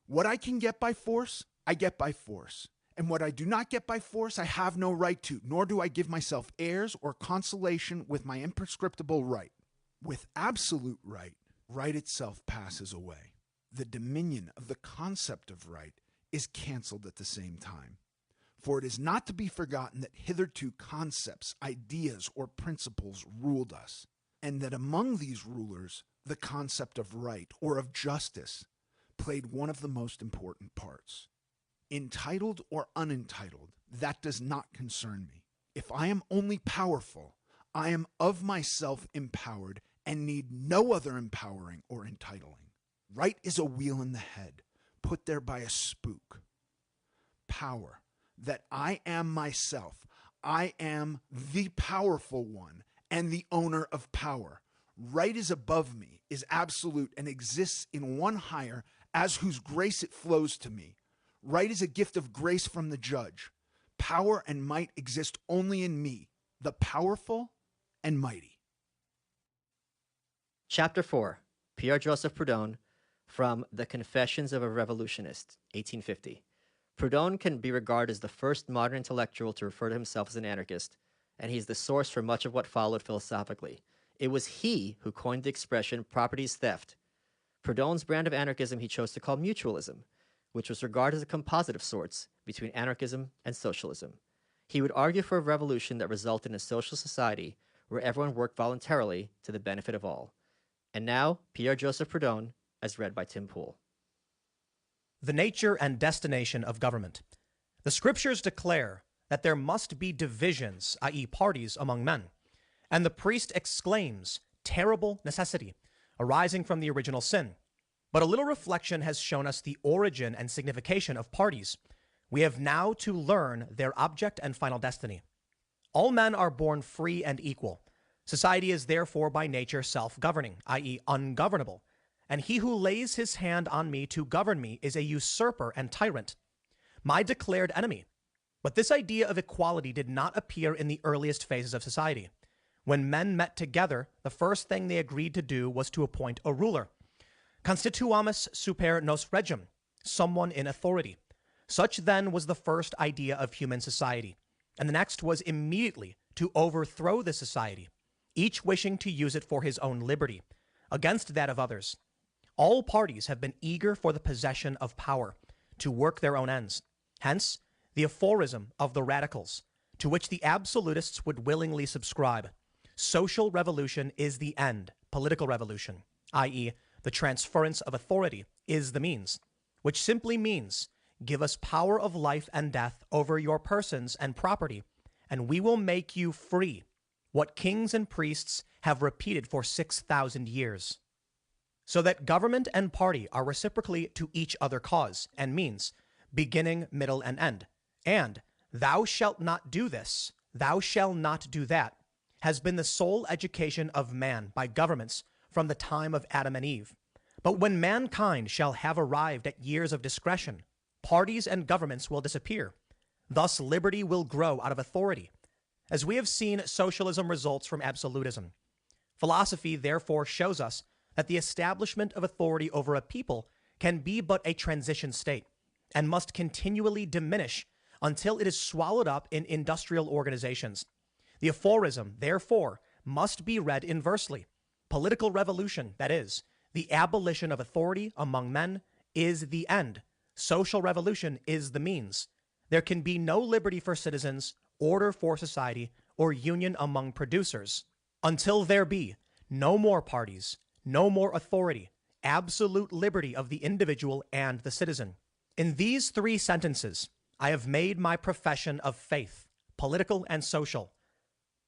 What I can get by force, I get by force. And what I do not get by force, I have no right to, nor do I give myself airs or consolation with my imprescriptible right. With absolute right, right itself passes away. The dominion of the concept of right is canceled at the same time. For it is not to be forgotten that hitherto concepts, ideas, or principles ruled us, and that among these rulers, the concept of right or of justice played one of the most important parts. Entitled or unentitled, that does not concern me. If I am only powerful, I am of myself empowered and need no other empowering or entitling. Right is a wheel in the head, put there by a spook. Power, that I am myself, I am the powerful one and the owner of power. Right is above me, is absolute, and exists in one higher, as whose grace it flows to me. Right is a gift of grace from the judge. Power and might exist only in me, the powerful and mighty. Chapter 4, Pierre Joseph Proudhon, from The Confessions of a Revolutionist, 1850. Proudhon can be regarded as the first modern intellectual to refer to himself as an anarchist, and he's the source for much of what followed philosophically. It was he who coined the expression property's theft. Proudhon's brand of anarchism he chose to call mutualism, which was regarded as a composite of sorts between anarchism and socialism. He would argue for a revolution that resulted in a social society where everyone worked voluntarily to the benefit of all. And now, Pierre Joseph Proudhon, as read by Tim Poole. The nature and destination of government. The scriptures declare that there must be divisions, i.e. parties, among men. And the priest exclaims, terrible necessity, arising from the original sin. But a little reflection has shown us the origin and signification of parties. We have now to learn their object and final destiny. All men are born free and equal. Society is therefore by nature self-governing, i.e. ungovernable. And he who lays his hand on me to govern me is a usurper and tyrant, my declared enemy. But this idea of equality did not appear in the earliest phases of society. When men met together, the first thing they agreed to do was to appoint a ruler. Constituamus super nos regem, someone in authority. Such then was the first idea of human society. And the next was immediately to overthrow the society, each wishing to use it for his own liberty, against that of others. All parties have been eager for the possession of power, to work their own ends. Hence, the aphorism of the radicals, to which the absolutists would willingly subscribe. Social revolution is the end, political revolution, i.e., the transference of authority is the means, which simply means, give us power of life and death over your persons and property, and we will make you free, what kings and priests have repeated for 6,000 years. So that government and party are reciprocally to each other cause and means, beginning, middle, and end. And thou shalt not do this, thou shalt not do that, has been the sole education of man by governments from the time of Adam and Eve. But when mankind shall have arrived at years of discretion, parties and governments will disappear. Thus liberty will grow out of authority. As we have seen, socialism results from absolutism. Philosophy therefore shows us that the establishment of authority over a people can be but a transition state, and must continually diminish until it is swallowed up in industrial organizations. The aphorism, therefore, must be read inversely. Political revolution, that is, the abolition of authority among men, is the end. Social revolution is the means. There can be no liberty for citizens, order for society, or union among producers until there be no more parties, no more authority, absolute liberty of the individual and the citizen. In these 3 sentences, I have made my profession of faith, political and social.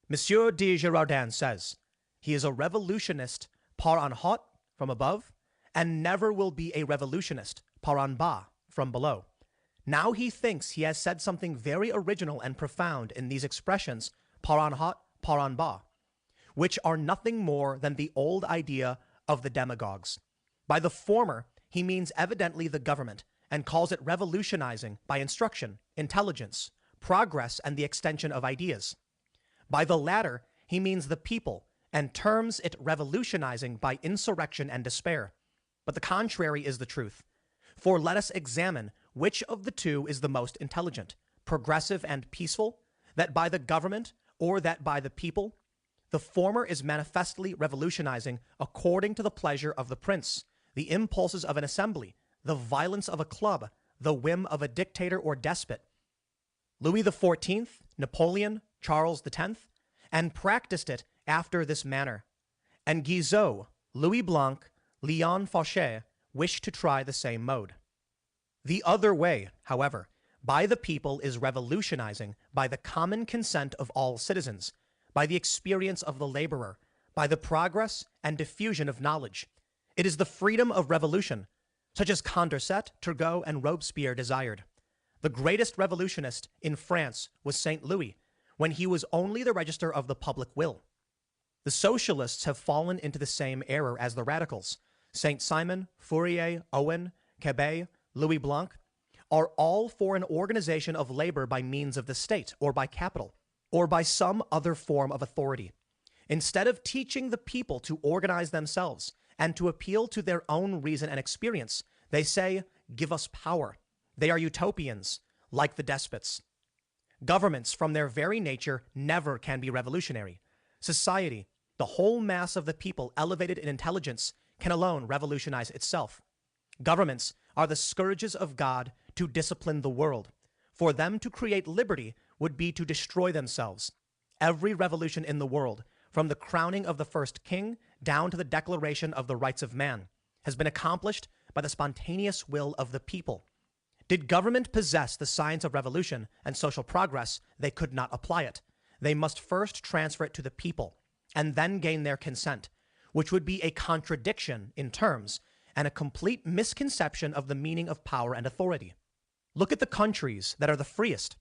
Monsieur de Girardin says, he is a revolutionist par en haut, from above, and never will be a revolutionist par en bas, from below. Now he thinks he has said something very original and profound in these expressions par en haut, par en bas, which are nothing more than the old idea of the demagogues. By the former, he means evidently the government, and calls it revolutionizing by instruction, intelligence, progress, and the extension of ideas. By the latter, he means the people, and terms it revolutionizing by insurrection and despair. But the contrary is the truth. For let us examine which of the two is the most intelligent, progressive and peaceful, that by the government or that by the people. The former is manifestly revolutionizing according to the pleasure of the prince, the impulses of an assembly, the violence of a club, the whim of a dictator or despot. Louis XIV, Napoleon, Charles X, and practiced it after this manner. And Guizot, Louis Blanc, Leon Fauché wished to try the same mode. The other way, however, by the people is revolutionizing by the common consent of all citizens, by the experience of the laborer, by the progress and diffusion of knowledge. It is the freedom of revolution, such as Condorcet, Turgot, and Robespierre desired. The greatest revolutionist in France was Saint Louis, when he was only the register of the public will. The socialists have fallen into the same error as the radicals. Saint Simon, Fourier, Owen, Cabet, Louis Blanc are all for an organization of labor by means of the state or by capital or by some other form of authority. Instead of teaching the people to organize themselves and to appeal to their own reason and experience, they say, give us power. They are utopians, like the despots. Governments, from their very nature, never can be revolutionary. Society, the whole mass of the people elevated in intelligence, can alone revolutionize itself. Governments are the scourges of God to discipline the world. For them to create liberty would be to destroy themselves. Every revolution in the world, from the crowning of the first king down to the declaration of the rights of man, has been accomplished by the spontaneous will of the people. Did government possess the science of revolution and social progress, they could not apply it. They must first transfer it to the people, and then gain their consent, which would be a contradiction in terms and a complete misconception of the meaning of power and authority. Look at the countries that are the freest.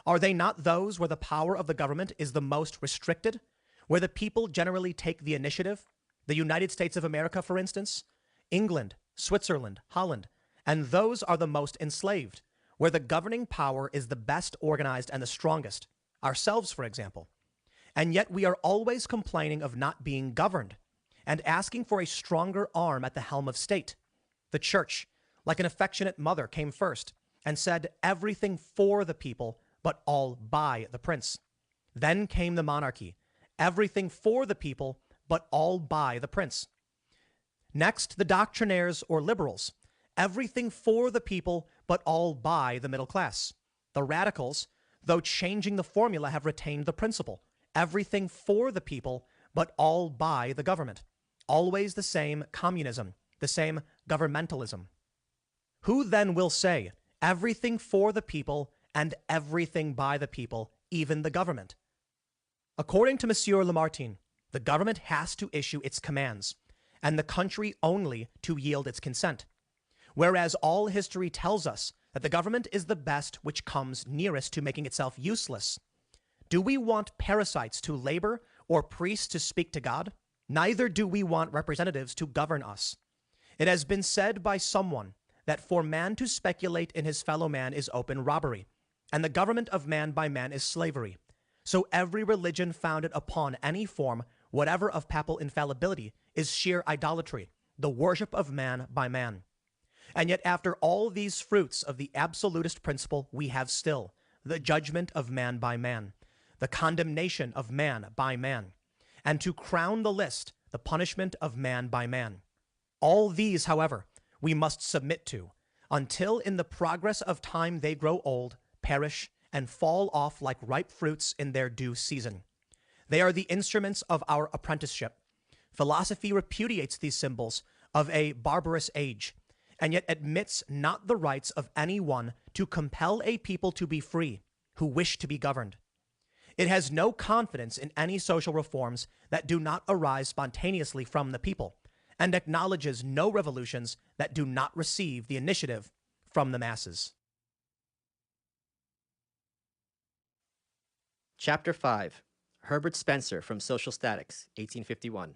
Are they not those where the power of the government is the most restricted, where the people generally take the initiative? The United States of America, for instance, England, Switzerland, Holland, and those are the most enslaved, where the governing power is the best organized and the strongest, ourselves, for example. And yet we are always complaining of not being governed and asking for a stronger arm at the helm of state. The church, like an affectionate mother, came first and said everything for the people, but all by the prince. Then came the monarchy, everything for the people, but all by the prince. Next, the doctrinaires or liberals, everything for the people, but all by the middle class. The radicals, though changing the formula, have retained the principle, everything for the people, but all by the government. Always the same communism, the same governmentalism. Who then will say everything for the people and everything by the people, even the government? According to Monsieur Lamartine, the government has to issue its commands, and the country only to yield its consent. Whereas all history tells us that the government is the best which comes nearest to making itself useless. Do we want parasites to labor or priests to speak to God? Neither do we want representatives to govern us. It has been said by someone that for man to speculate in his fellow man is open robbery, and the government of man by man is slavery. So every religion founded upon any form, whatever of papal infallibility, is sheer idolatry, the worship of man by man. And yet after all these fruits of the absolutist principle, we have still the judgment of man by man, the condemnation of man by man, and to crown the list, the punishment of man by man. All these, however, we must submit to, until in the progress of time they grow old, perish, and fall off like ripe fruits in their due season. They are the instruments of our apprenticeship. Philosophy repudiates these symbols of a barbarous age, and yet admits not the rights of any one to compel a people to be free, who wish to be governed. It has no confidence in any social reforms that do not arise spontaneously from the people, and acknowledges no revolutions that do not receive the initiative from the masses. Chapter 5. Herbert Spencer from Social Statics, 1851.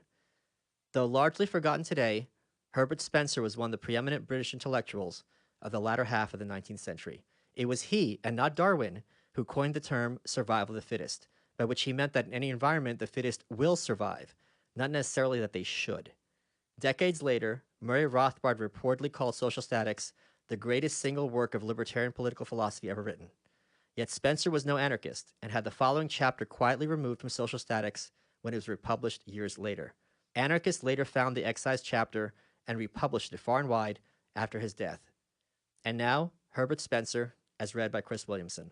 Though largely forgotten today, Herbert Spencer was one of the preeminent British intellectuals of the latter half of the 19th century. It was he, and not Darwin, who coined the term survival of the fittest, by which he meant that in any environment the fittest will survive, not necessarily that they should. Decades later, Murray Rothbard reportedly called Social Statics the greatest single work of libertarian political philosophy ever written. Yet Spencer was no anarchist, and had the following chapter quietly removed from Social Statics when it was republished years later. Anarchists later found the excised chapter and republished it far and wide after his death. And now, Herbert Spencer, as read by Chris Williamson.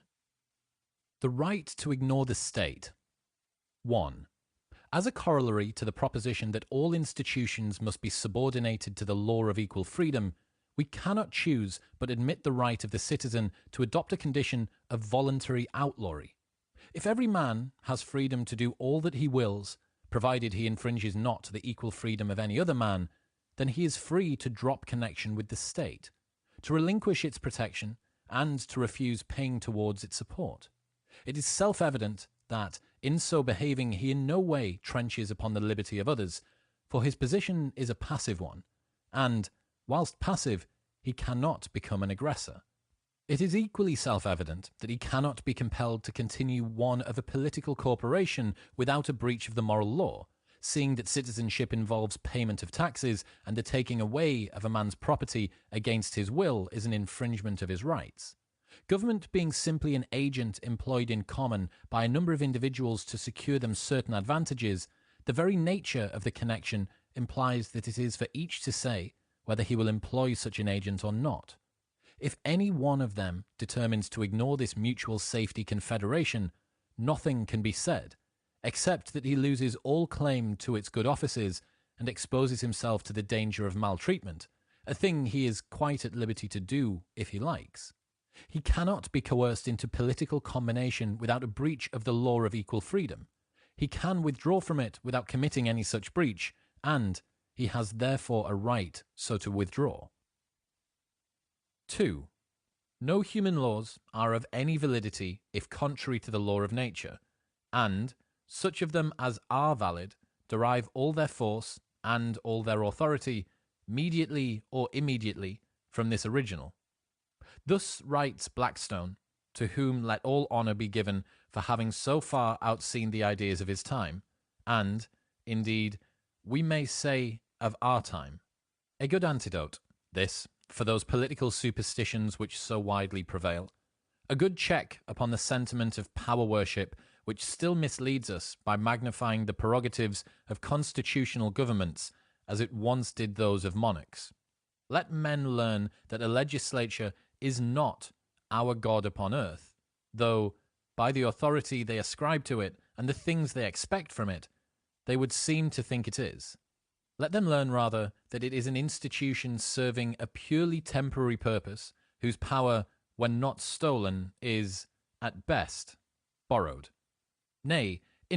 The right to ignore the state. 1. As a corollary to the proposition that all institutions must be subordinated to the law of equal freedom, we cannot choose but admit the right of the citizen to adopt a condition of voluntary outlawry. If every man has freedom to do all that he wills, provided he infringes not the equal freedom of any other man, then he is free to drop connection with the state, to relinquish its protection, and to refuse paying towards its support. It is self-evident that, in so behaving, he in no way trenches upon the liberty of others, for his position is a passive one, and, whilst passive, he cannot become an aggressor. It is equally self-evident that he cannot be compelled to continue one of a political corporation without a breach of the moral law, seeing that citizenship involves payment of taxes and the taking away of a man's property against his will is an infringement of his rights. Government being simply an agent employed in common by a number of individuals to secure them certain advantages, the very nature of the connection implies that it is for each to say whether he will employ such an agent or not. If any one of them determines to ignore this mutual safety confederation, nothing can be said, except that he loses all claim to its good offices and exposes himself to the danger of maltreatment, a thing he is quite at liberty to do if he likes. He cannot be coerced into political combination without a breach of the law of equal freedom. He can withdraw from it without committing any such breach, and he has therefore a right so to withdraw. 2. No human laws are of any validity if contrary to the law of nature, and such of them as are valid derive all their force and all their authority, mediately or immediately, from this original. Thus writes Blackstone, to whom let all honour be given for having so far outseen the ideas of his time, and, indeed, we may say of our time. A good antidote, this, for those political superstitions which so widely prevail. A good check upon the sentiment of power worship which still misleads us by magnifying the prerogatives of constitutional governments as it once did those of monarchs. Let men learn that a legislature is not our God upon earth, though, by the authority they ascribe to it and the things they expect from it, they would seem to think it is. Let them learn rather that it is an institution serving a purely temporary purpose, whose power, when not stolen, is, at best, borrowed. Nay,